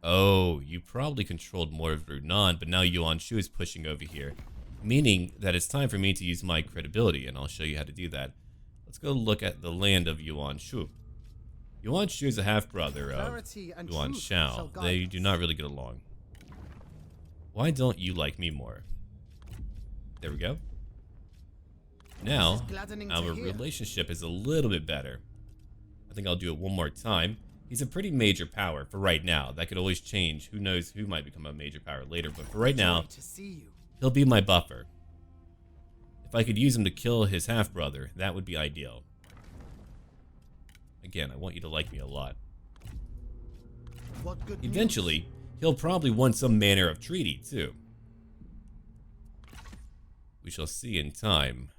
Speaker 1: Oh, you probably controlled more of Runan, but now Yuan Shu is pushing over here. Meaning that it's time for me to use my credibility, and I'll show you how to do that. Let's go look at the land of Yuan Shu. Yuan Shu is a half-brother of Yuan Shao. They do not really get along. Why don't you like me more? There we go. Now, our relationship is a little bit better. I think I'll do it one more time. He's a pretty major power for right now. That could always change. Who knows who might become a major power later, but for right now, he'll be my buffer. If I could use him to kill his half-brother, that would be ideal. Again, I want you to like me a lot. Eventually, he'll probably want some manner of treaty, too. We shall see in time.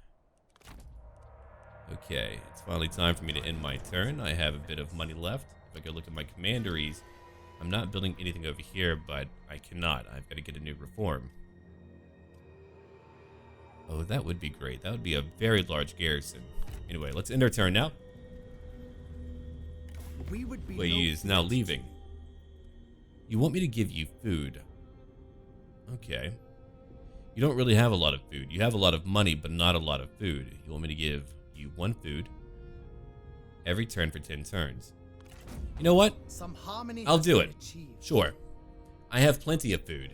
Speaker 1: Okay, it's finally time for me to end my turn. I have a bit of money left. If I go look at my commanderies, I'm not building anything over here, but I cannot. I've got to get a new reform. Oh, that would be great. That would be a very large garrison. Anyway, let's end our turn now. Wei Yi is now leaving. You want me to give you food. Okay. You don't really have a lot of food. You have a lot of money, but not a lot of food. You want me to give you one food every turn for 10 turns. You know what? I'll do it. Sure. I have plenty of food.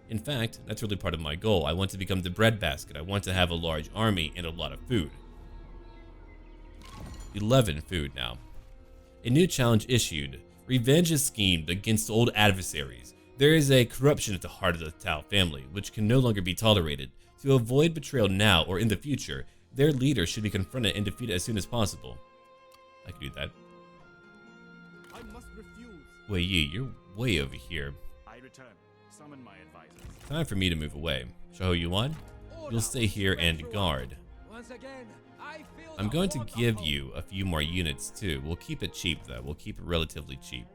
Speaker 1: In fact, that's really part of my goal. I want to become the breadbasket. I want to have a large army and a lot of food. 11 food now. A new challenge issued. Revenge is schemed against old adversaries. There is a corruption at the heart of the Tao family, which can no longer be tolerated. To avoid betrayal now or in the future, their leader should be confronted and defeated as soon as possible. I can do that.
Speaker 3: I must refuse.
Speaker 1: Wei Yi, you're way over here.
Speaker 3: I return. Summon my advisors.
Speaker 1: Time for me to move away. Xiahou Yuan, you'll stay here and guard. I'm going to give you a few more units too. We'll keep it cheap though. We'll keep it relatively cheap.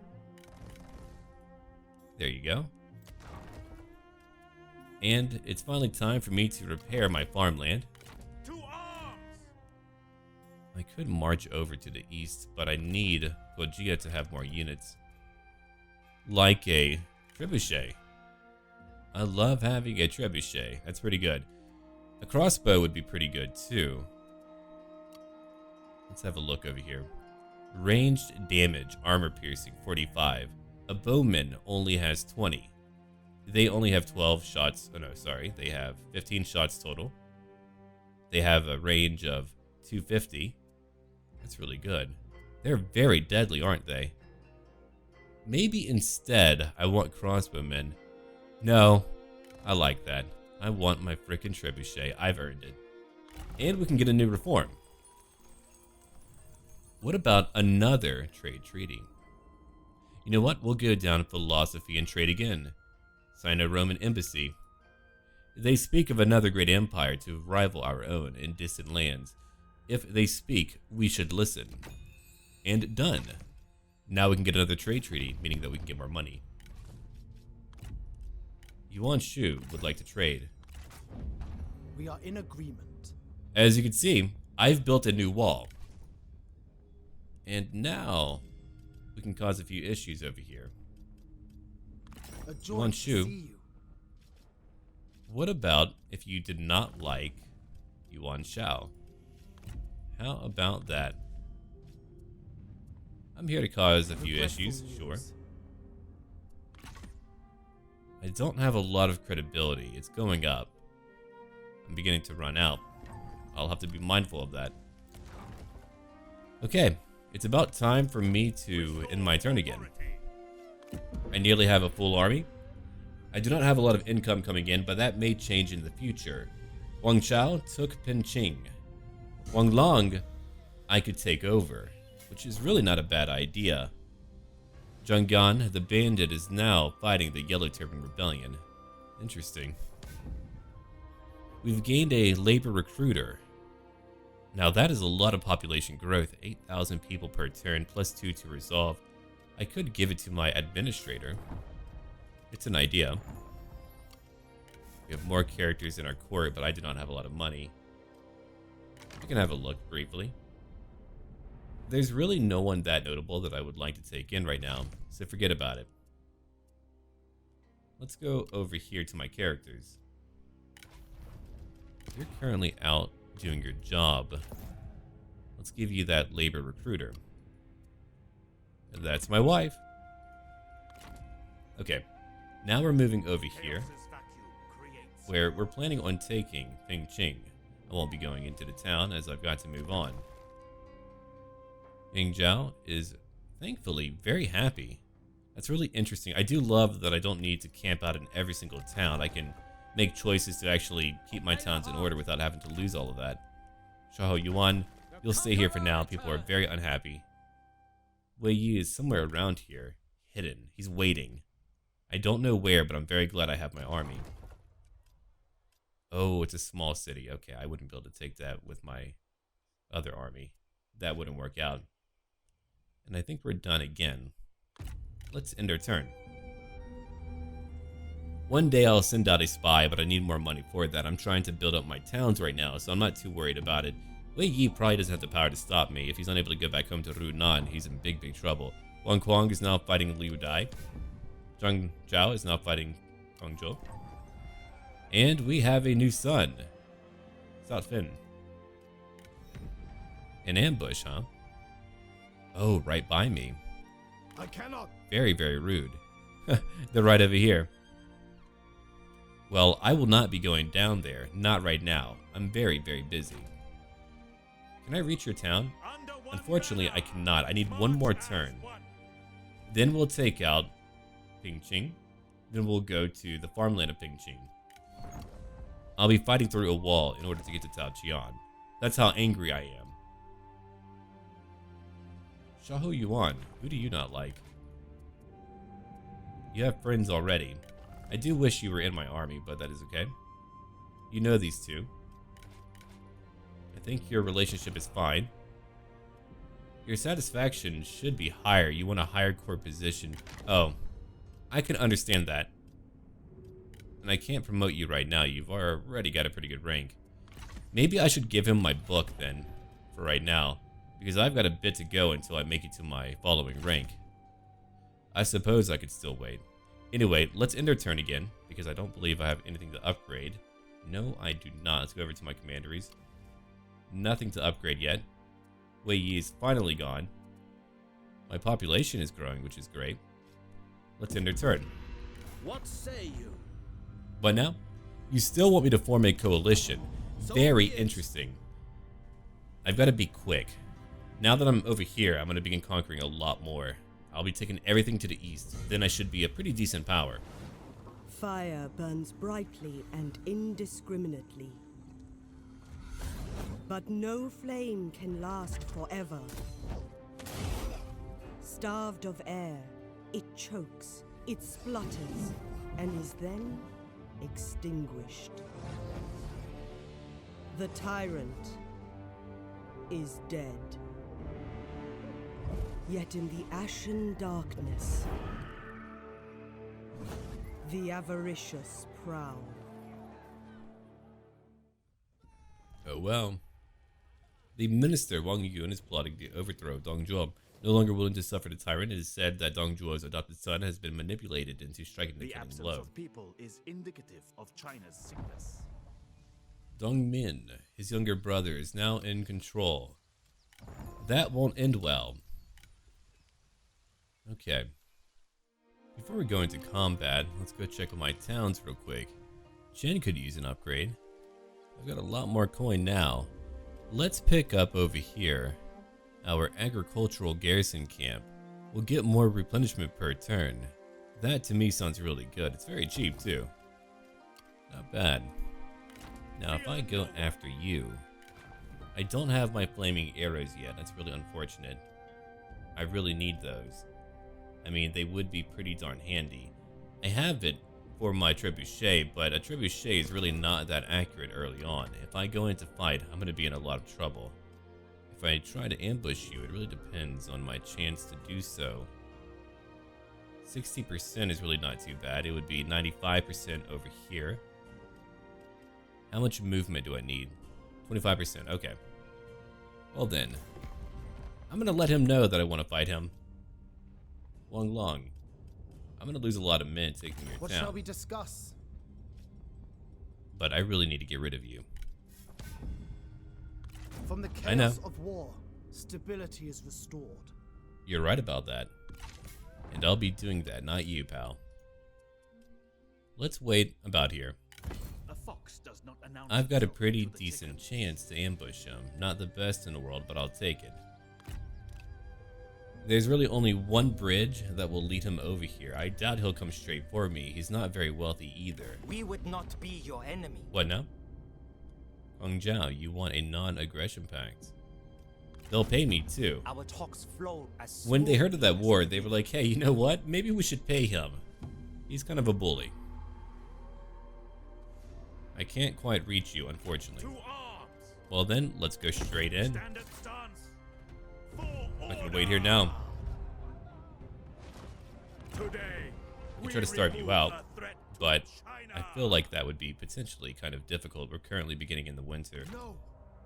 Speaker 1: There you go. And it's finally time for me to repair my farmland.
Speaker 3: To arms!
Speaker 1: I could march over to the east, but I need Gojia to have more units. Like a trebuchet. I love having a trebuchet. That's pretty good. A crossbow would be pretty good too. Let's have a look over here. Ranged damage, armor piercing, 45. A bowman only has 20. They only have 12 shots. Oh no, sorry. They have 15 shots total. They have a range of 250. That's really good. They're very deadly, aren't they? Maybe instead I want crossbowmen. No, I like that. I want my frickin' trebuchet. I've earned it. And we can get a new reform. What about another trade treaty? You know what? We'll go down philosophy and trade again. Sino-Roman embassy. They speak of another great empire to rival our own in distant lands. If they speak, we should listen. And done. Now we can get another trade treaty, meaning that we can get more money. Yuan Shu would like to trade.
Speaker 5: We are in agreement.
Speaker 1: As you can see, I've built a new wall. And now we can cause a few issues over here.
Speaker 5: A joy
Speaker 1: Yuan
Speaker 5: to
Speaker 1: Shu.
Speaker 5: see you.
Speaker 1: What about if you did not like Yuan Shao? How about that? I'm here to cause a few issues, sure. I don't have a lot of credibility. It's going up. I'm beginning to run out. I'll have to be mindful of that. Okay, it's about time for me to end my turn again. I nearly have a full army. I do not have a lot of income coming in, but that may change in the future. Wang Chao took Penqing. Wang Long, I could take over, which is really not a bad idea. Zhang Gan, the bandit, is now fighting the Yellow Turban Rebellion. Interesting. We've gained a labor recruiter. Now that is a lot of population growth, 8,000 people per turn, plus 2 to resolve. I could give it to my administrator. It's an idea. We have more characters in our court, but I do not have a lot of money. We can have a look briefly. There's really no one that notable that I would like to take in right now, so forget about it. Let's go over here to my characters. You're currently out doing your job. Let's give you that labor recruiter. And that's my wife. Okay, now we're moving over here, where we're planning on taking Penqing. I won't be going into the town as I've got to move on. Ying Zhao is thankfully very happy. That's really interesting. I do love that I don't need to camp out in every single town. I can make choices to actually keep my towns in order without having to lose all of that. Shaho Yuan, you'll stay here for now. People are very unhappy. Wei Yi is somewhere around here, hidden. He's waiting. I don't know where, but I'm very glad I have my army. Oh, it's a small city. Okay, I wouldn't be able to take that with my other army. That wouldn't work out. And I think we're done again. Let's end our turn. One day I'll send out a spy, but I need more money for that. I'm trying to build up my towns right now, so I'm not too worried about it. Wei Yi probably doesn't have the power to stop me. If he's unable to go back home to Runan, he's in big, big trouble. Wang Kuang is now fighting Liu Dai. Zhang Zhao is now fighting Gongzhou. And we have a new son. South Fin. An ambush, huh? Oh, right by me.
Speaker 5: I cannot.
Speaker 1: Very, very rude. They're right over here. Well, I will not be going down there. Not right now. I'm very, very busy. Can I reach your town? Unfortunately, I cannot. I need one more turn. Then we'll take out Penqing. Then we'll go to the farmland of Penqing. I'll be fighting through a wall in order to get to Taoqian. That's how angry I am. Shaho Yuan, who do you not like? You have friends already. I do wish you were in my army, but that is okay. You know these two. I think your relationship is fine. Your satisfaction should be higher. You want a higher core position. Oh, I can understand that. And I can't promote you right now. You've already got a pretty good rank. Maybe I should give him my book then, for right now, because I've got a bit to go until I make it to my following rank. I suppose I could still wait. Anyway, let's end our turn again, because I don't believe I have anything to upgrade. No, I do not. Let's go over to my commanderies. Nothing to upgrade yet. Wei Yi is finally gone. My population is growing, which is great. Let's end our turn.
Speaker 4: What say you?
Speaker 1: But now, you still want me to form a coalition. Very interesting. I've got to be quick. Now that I'm over here, I'm going to begin conquering a lot more. I'll be taking everything to the east. Then I should be a pretty decent power.
Speaker 2: Fire burns brightly and indiscriminately. But no flame can last forever. Starved of air, it chokes, it splutters, and is then extinguished. The tyrant is dead. Yet in the ashen darkness, the avaricious prowl.
Speaker 1: Oh well. The minister Wang Yun is plotting the overthrow of Dong Zhuo. No longer willing to suffer the tyrant, it is said that Dong Zhuo's adopted son has been manipulated into striking the killing
Speaker 3: absence
Speaker 1: blow.
Speaker 3: of people is indicative of China's sickness.
Speaker 1: Dong Min, his younger brother, is now in control. That won't end well. Okay. Before we go into combat, let's go check on my towns real quick. Chen could use an upgrade. I've got a lot more coin now. Let's pick up over here. Our agricultural garrison camp will get more replenishment per turn. That to me sounds really good. It's very cheap too. Not bad. Now if I go after you, I don't have my flaming arrows yet. That's really unfortunate. I really need those. I mean, they would be pretty darn handy. I have it for my trebuchet, but a trebuchet is really not that accurate early on. If I go into fight, I'm going to be in a lot of trouble. If I try to ambush you, it really depends on my chance to do so. 60% is really not too bad. It would be 95% over here. How much movement do I need? 25%, okay. Well then, I'm going to let him know that I want to fight him. Wang Long, I'm going to lose a lot of men taking your
Speaker 5: What
Speaker 1: town.
Speaker 5: shall we discuss?
Speaker 1: But I really need to get rid of you.
Speaker 5: From the
Speaker 1: I know.
Speaker 5: chaos of war, stability is restored.
Speaker 1: You're right about that. And I'll be doing that, not you, pal. Let's wait about here.
Speaker 3: A fox does not announce
Speaker 1: I've got a
Speaker 3: itself
Speaker 1: pretty
Speaker 3: to the
Speaker 1: decent
Speaker 3: chicken.
Speaker 1: chance to ambush him. Not the best in the world, but I'll take it. There's really only one bridge that will lead him over here. I doubt he'll come straight for me. He's not very wealthy either.
Speaker 6: We would not be your enemy.
Speaker 1: What now? Hong Zhao, you want a non-aggression pact. They'll pay me too.
Speaker 6: Our talks flow as
Speaker 1: When they heard of that
Speaker 6: smoothly
Speaker 1: war,
Speaker 6: as
Speaker 1: they were like, hey, you know what? Maybe we should pay him. He's kind of a bully. I can't quite reach you, unfortunately.
Speaker 3: To arms!
Speaker 1: Well then, let's go straight in.
Speaker 3: Stand at stance! For
Speaker 1: I can wait here now.
Speaker 3: Today,
Speaker 1: I try to starve you out, but I
Speaker 3: China.
Speaker 1: feel like that would be potentially kind of difficult. We're currently beginning in the winter.
Speaker 5: No.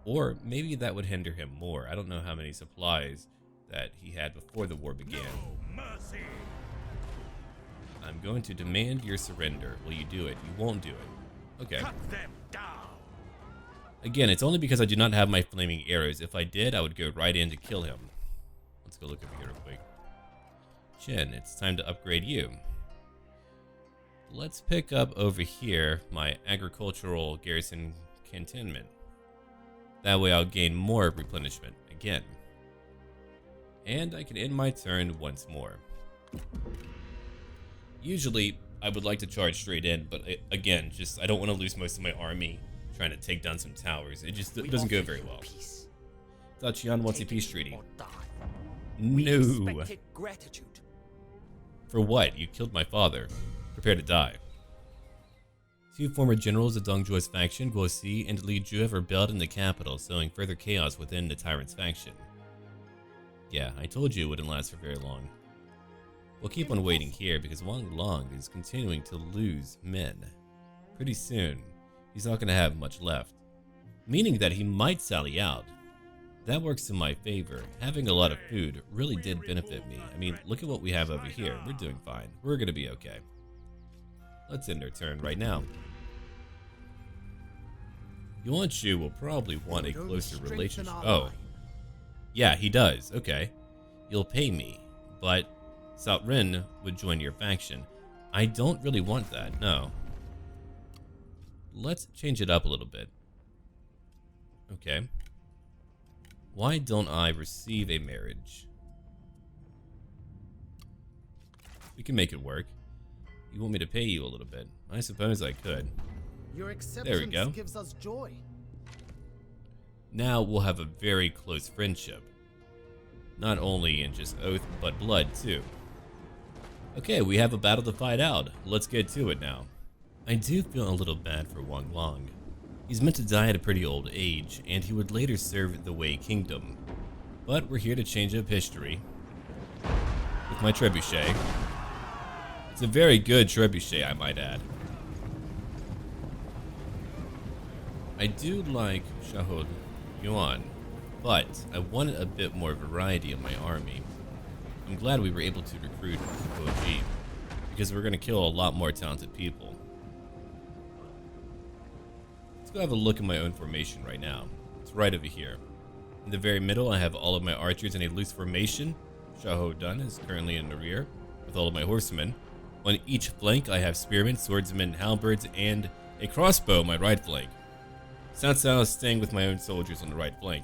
Speaker 1: Or maybe that would hinder him more. I don't know how many supplies that he had before the war began.
Speaker 3: No mercy!
Speaker 1: I'm going to demand your surrender. Will you do it? You won't do it. Okay.
Speaker 3: Cut them down!
Speaker 1: Again, it's only because I do not have my flaming arrows. If I did, I would go right in to kill him. Let's go look over here real quick. Chen, it's time to upgrade you. Let's pick up over here my agricultural garrison cantonment. That way I'll gain more replenishment again. And I can end my turn once more. Usually, I would like to charge straight in, but again, just I don't want to lose most of my army trying to take down some towers. It just doesn't go very well.
Speaker 6: Peace.
Speaker 1: Dachian wants a
Speaker 6: Take
Speaker 1: peace
Speaker 6: it
Speaker 1: treaty.
Speaker 6: or die. We
Speaker 1: No.
Speaker 6: expected gratitude.
Speaker 1: For what? You killed my father. Prepare to die. Two former generals of Dong Zhuo's faction, Guo Si and Li Zhu, have rebelled in the capital, sowing further chaos within the tyrant's faction. Yeah, I told you it wouldn't last for very long. We'll keep on waiting here because Wang Long is continuing to lose men. Pretty soon, he's not going to have much left, meaning that he might sally out. That works in my favor. Having a lot of food really did benefit me. I mean, look at what we have over here. We're doing fine. We're going to be okay. Let's end our turn right now. Yuan Shu will probably want a
Speaker 5: Don't
Speaker 1: closer
Speaker 5: strengthen
Speaker 1: relationship.
Speaker 5: our
Speaker 1: Oh,
Speaker 5: line.
Speaker 1: yeah, he does. Okay. You'll pay me, but Cao Ren would join your faction. I don't really want that, no. Let's change it up a little bit. Okay. Why don't I receive a marriage? We can make it work. You want me to pay you a little bit? I suppose I could.
Speaker 5: Your acceptance
Speaker 1: go.
Speaker 5: gives us joy.
Speaker 1: Now we'll have a very close friendship. Not only in just oath, but blood too. Okay, we have a battle to fight out. Let's get to it now. I do feel a little bad for Wang Long. He's meant to die at a pretty old age, and he would later serve the Wei Kingdom. But we're here to change up history. With my trebuchet. It's a very good trebuchet, I might add. I do like Xiahou Yuan, but I wanted a bit more variety in my army. I'm glad we were able to recruit OG, because we're going to kill a lot more talented people. Let's go have a look at my own formation right now. It's right over here. In the very middle, I have all of my archers in a loose formation. Xiahou Dun is currently in the rear, with all of my horsemen. On each flank, I have spearmen, swordsmen, halberds, and a crossbow on my right flank. Cao Cao is staying with my own soldiers on the right flank.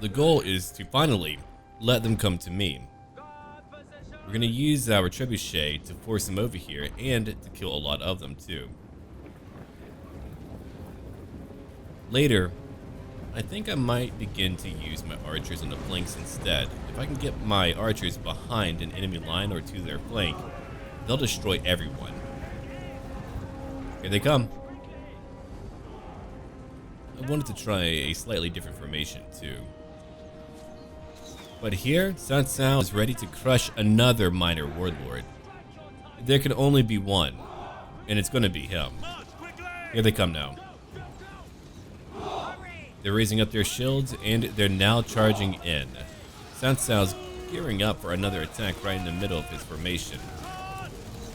Speaker 1: The goal is to finally let them come to me. We're going to use our trebuchet to force them over here and to kill a lot of them too. Later, I think I might begin to use my archers on the flanks instead. If I can get my archers behind an enemy line or to their flank, they'll destroy everyone. Here they come. I wanted to try a slightly different formation too. But here, Cao Cao is ready to crush another minor warlord. There can only be one, and it's going to be him. Here they come now. They're raising up their shields, and they're now charging in. Cao Cao's gearing up for another attack right in the middle of his formation.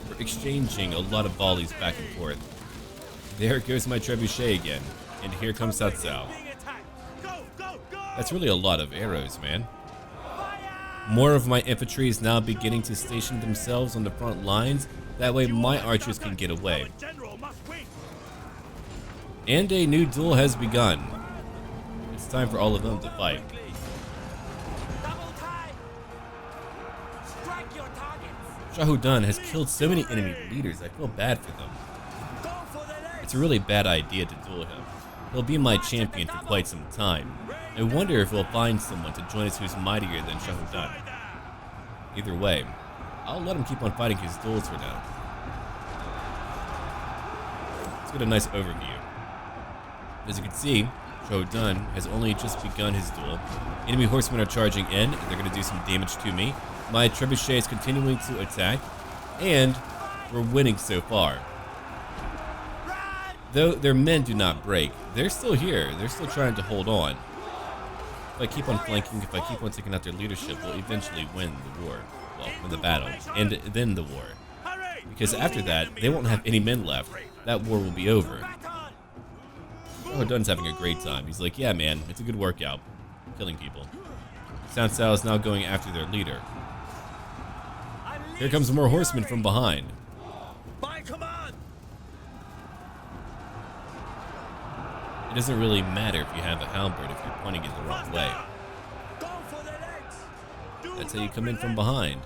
Speaker 1: We're exchanging a lot of volleys back and forth. There goes my trebuchet again, and here comes Cao Cao. That's really a lot of arrows, man. More of my infantry is now beginning to station themselves on the front lines. That way my archers can get away. And a new duel has begun. It's time for all of them to fight. Xiahou Dun has killed so many enemy leaders, I feel bad for them. It's a really bad idea to duel him. He'll be my champion for quite some time. I wonder if we'll find someone to join us who's mightier than Xiahou Dun. Either way, I'll let him keep on fighting his duels for now. Let's get a nice overview. As you can see, Xiahou Dun has only just begun his duel. Enemy horsemen are charging in, and they're going to do some damage to me. My trebuchet is continuing to attack, and we're winning so far. Though their men do not break, they're still here. They're still trying to hold on. If I keep on flanking, if I keep on taking out their leadership, we'll eventually win the war. Well, win the battle, and then the war. Because after that, they won't have any men left. That war will be over. Xiahou Dun's having a great time. He's like, yeah man, it's a good workout. Killing people. Cao Cao is now going after their leader. Here comes more horsemen from behind.
Speaker 4: By command!
Speaker 1: It doesn't really matter if you have a halberd if you're pointing it the wrong way.
Speaker 4: Go for the legs!
Speaker 1: That's how you come in from behind.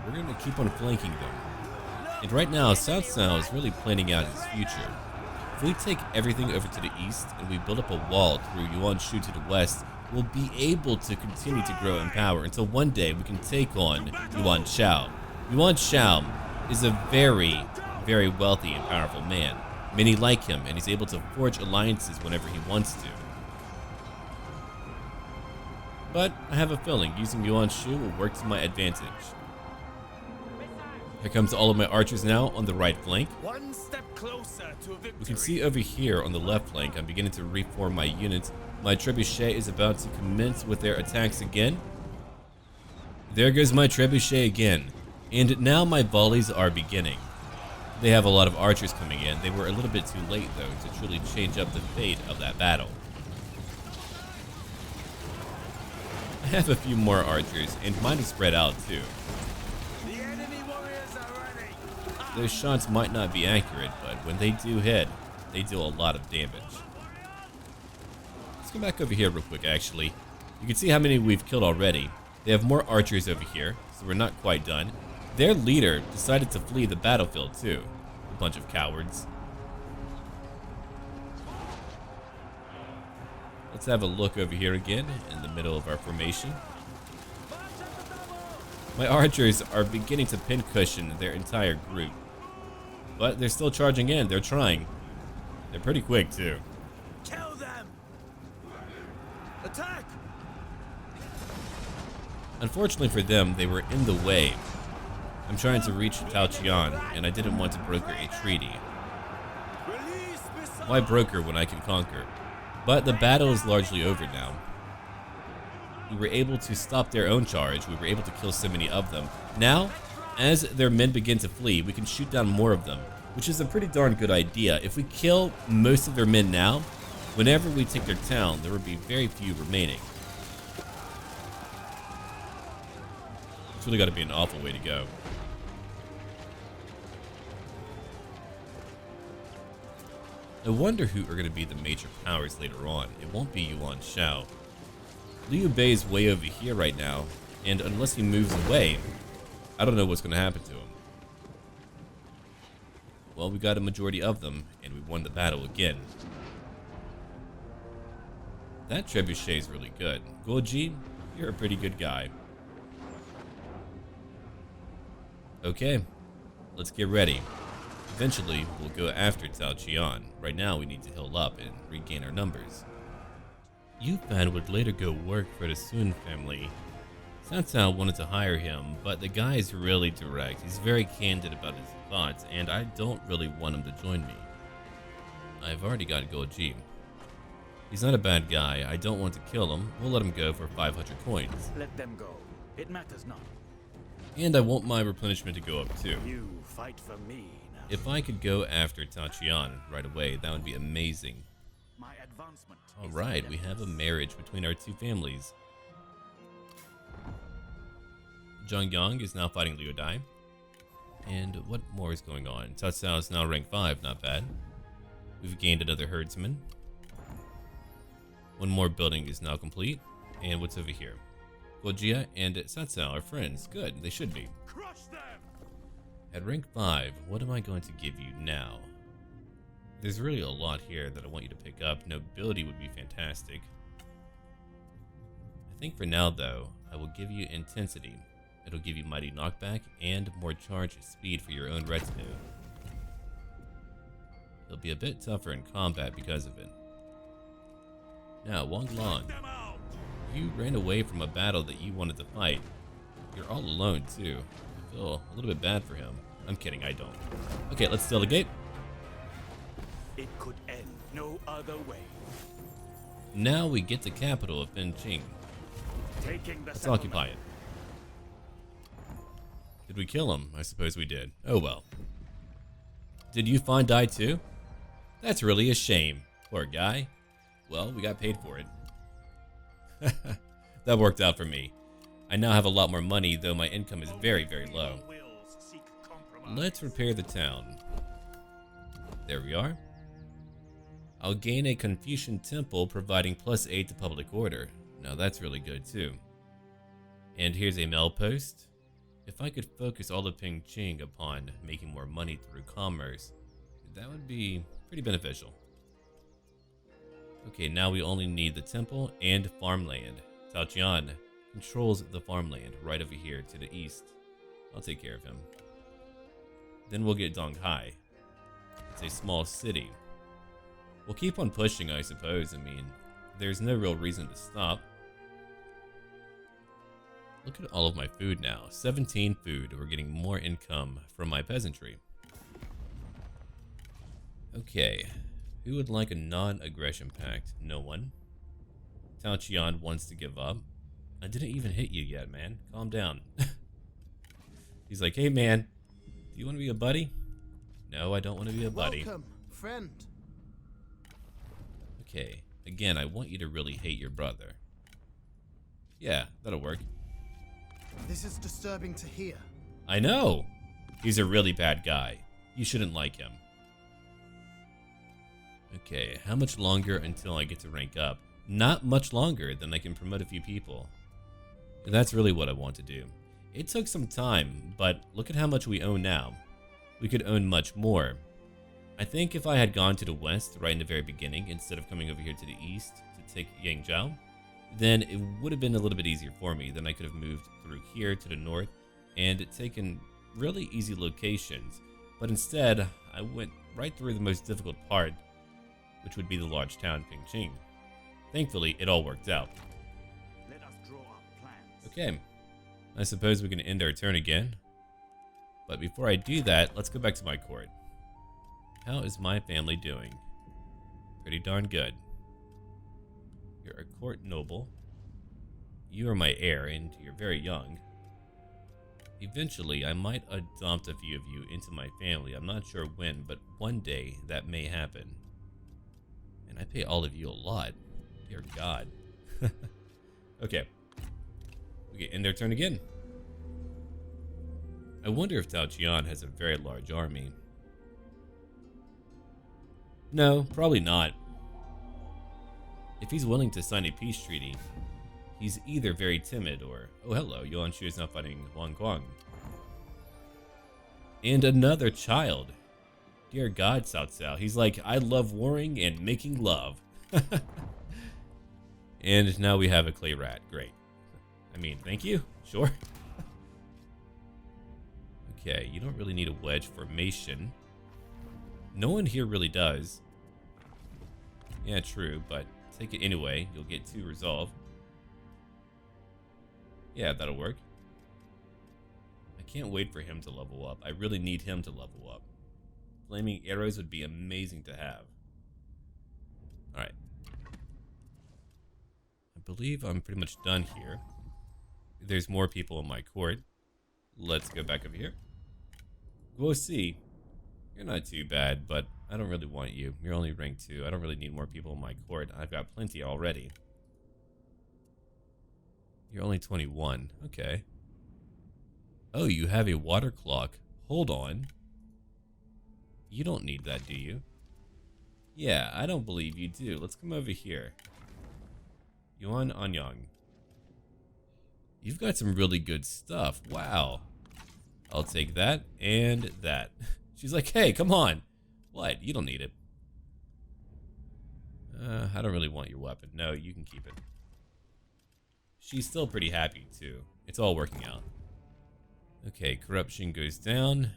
Speaker 1: We're going to keep on flanking them. And right now, Cao Cao is really planning out his future. If we take everything over to the east and we build up a wall through Yuan Shu to the west, we'll be able to continue to grow in power until one day we can take on Yuan Shao. Yuan Shao is a very, very wealthy and powerful man. Many like him, and he's able to forge alliances whenever he wants to. But I have a feeling using Yuan Shu will work to my advantage. Here comes all of my archers now on the right flank.
Speaker 4: One step closer to victory.
Speaker 1: We can see over here on the left flank, I'm beginning to reform my units. My trebuchet is about to commence with their attacks again. There goes my trebuchet again. And now my volleys are beginning. They have a lot of archers coming in. They were a little bit too late, though, to truly change up the fate of that battle. I have a few more archers, and mine is spread out, too.
Speaker 4: The enemy warriors are ready.
Speaker 1: Those shots might not be accurate, but when they do hit, they do a lot of damage. Let's go back over here real quick, actually. You can see how many we've killed already. They have more archers over here, so we're not quite done. Their leader decided to flee the battlefield, too. A bunch of cowards. Let's have a look over here again, in the middle of our formation. My archers are beginning to pincushion their entire group. But they're still charging in, they're trying. They're pretty quick, too.
Speaker 4: Kill them. Attack.
Speaker 1: Unfortunately for them, they were in the way. I'm trying to reach Cao Cao, and I didn't want to broker a treaty. Why broker when I can conquer? But the battle is largely over now. We were able to stop their own charge. We were able to kill so many of them. Now, as their men begin to flee, we can shoot down more of them, which is a pretty darn good idea. If we kill most of their men now, whenever we take their town, there will be very few remaining. It's really got to be an awful way to go. I wonder who are going to be the major powers later on. It won't be Yuan Shao. Liu Bei is way over here right now, and unless he moves away, I don't know what's going to happen to him. Well, we got a majority of them, and we won the battle again. That trebuchet is really good. Guoji, you're a pretty good guy. Okay, let's get ready. Eventually, we'll go after Cao Cao. Right now, we need to heal up and regain our numbers. Yu Fan would later go work for the Sun family. Cao Cao wanted to hire him, but the guy is really direct. He's very candid about his thoughts, and I don't really want him to join me. I've already got Guoji. He's not a bad guy. I don't want to kill him. We'll let him go for 500 coins.
Speaker 3: Let them go. It matters not.
Speaker 1: And I want my replenishment to go up too.
Speaker 3: You fight for me now.
Speaker 1: If I could go after Cao Cao right away, that would be amazing.
Speaker 3: My advancement.
Speaker 1: Alright, we have a marriage between our two families. Zhang Yang is now fighting Liu Dai. And what more is going on? Cao Cao is now rank 5, not bad. We've gained another herdsman. One more building is now complete. And what's over here? Guojia and Cao Cao are friends. Good, they should be.
Speaker 3: Crush them.
Speaker 1: At rank 5, what am I going to give you now? There's really a lot here that I want you to pick up. Nobility would be fantastic. I think for now, though, I will give you intensity. It'll give you mighty knockback and more charge speed for your own retinue. It'll be a bit tougher in combat because of it. Now, Wang Lan, you ran away from a battle that you wanted to fight. You're all alone, too. I feel a little bit bad for him. I'm kidding, I don't. Okay, let's delegate.
Speaker 3: It could end no other way.
Speaker 1: Now we get the capital of Benqing.
Speaker 3: Taking the
Speaker 1: Let's occupy it. Did we kill him? I suppose we did. Oh well. Did Yu Fan die too? That's really a shame. Poor guy. Well, we got paid for it. That worked out for me. I now have a lot more money, though my income is very, very low. Let's repair the town. There we are. I'll gain a Confucian temple providing +8 to public order. Now that's really good too. And here's a mail post. If I could focus all of Pingqing upon making more money through commerce, that would be pretty beneficial. Okay, now we only need the temple and farmland. Cao Cao controls the farmland right over here to the east. I'll take care of him. Then we'll get Donghai. It's a small city. We'll keep on pushing, I suppose. I mean, there's no real reason to stop. Look at all of my food now. 17 food. We're getting more income from my peasantry. Okay. Who would like a non-aggression pact? No one. Cao Cao wants to give up. I didn't even hit you yet, man. Calm down. He's like, hey man, do you want to be a buddy? No, I don't want to be a buddy.
Speaker 5: Welcome, friend.
Speaker 1: Okay, again, I want you to really hate your brother. Yeah, that'll work.
Speaker 5: This is disturbing to hear.
Speaker 1: I know! He's a really bad guy. You shouldn't like him. Okay, how much longer until I get to rank up? Not much longer, then I can promote a few people. And that's really what I want to do. It took some time, but look at how much we own now. We could own much more. I think if I had gone to the west right in the very beginning, instead of coming over here to the east to take Yangzhou, then it would have been a little bit easier for me. Then I could have moved through here to the north and taken really easy locations. But instead, I went right through the most difficult part, which would be the large town, Pingqing. Thankfully, it all worked out.
Speaker 3: Let us draw up plans.
Speaker 1: Okay, I suppose we can end our turn again. But before I do that, let's go back to my court. How is my family doing? Pretty darn good. You're a court noble. You are my heir, and you're very young. Eventually, I might adopt a few of you into my family. I'm not sure when, but one day that may happen. And I pay all of you a lot. Dear God. Okay. We can end their turn again. I wonder if Cao Cao has a very large army. No, probably not. If he's willing to sign a peace treaty, he's either very timid or, oh hello, Yuan Shu is now fighting Wang Guang. And another child. Dear God, Cao Cao. He's like, I love warring and making love. And now we have a clay rat. Great. I mean, thank you. Sure. Okay, you don't really need a wedge formation. No one here really does. Yeah, true, but take it anyway. You'll get 2 resolve. Yeah, that'll work. I can't wait for him to level up. I really need him to level up. Flaming arrows would be amazing to have. Alright. I believe I'm pretty much done here. There's more people in my court. Let's go back over here. We'll see. You're not too bad, but I don't really want you. You're only rank 2. I don't really need more people in my court. I've got plenty already. You're only 21. Okay. Oh, you have a water clock. Hold on. You don't need that, do you? Yeah, I don't believe you do. Let's come over here. Yuan Anyang. You've got some really good stuff. Wow. I'll take that and that. She's like, hey, come on. What? You don't need it. I don't really want your weapon. No, you can keep it. She's still pretty happy, too. It's all working out. Okay, corruption goes down.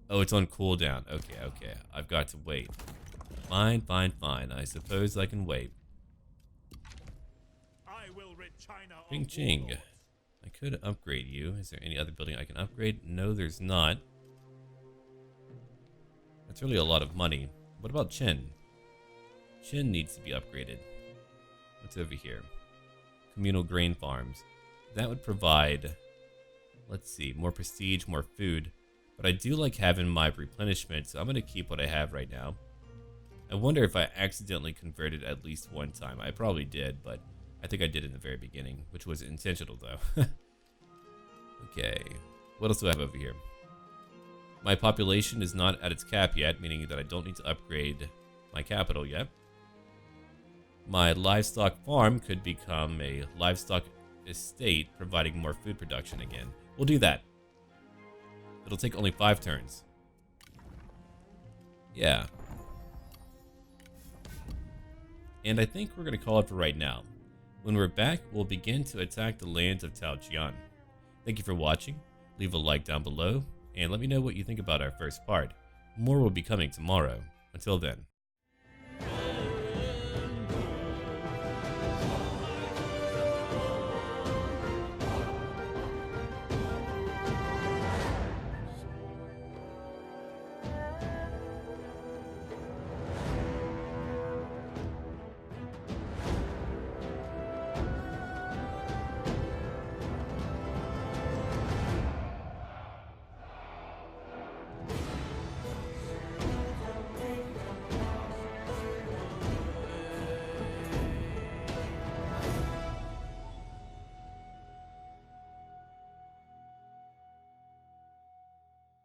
Speaker 1: Oh, it's on cooldown. Okay, okay. I've got to wait. Fine, fine, fine. I suppose I can wait.
Speaker 3: I will rid China of
Speaker 1: Ching Ching. I could upgrade you. Is there any other building I can upgrade? No, there's not. That's really a lot of money. What about Chen? Chen needs to be upgraded. What's over here? Communal grain farms. That would provide, let's see, more prestige, more food. But I do like having my replenishment, so I'm going to keep what I have right now. I wonder if I accidentally converted at least one time. I probably did, but I think I did in the very beginning, which was intentional though. Okay, what else do I have over here? My population is not at its cap yet, meaning that I don't need to upgrade my capital yet. My livestock farm could become a livestock estate, providing more food production again. We'll do that. It'll take only 5 turns. Yeah. And I think we're going to call it for right now. When we're back, we'll begin to attack the lands of Cao Cao. Thank you for watching. Leave a like down below, and let me know what you think about our first part. More will be coming tomorrow. Until then.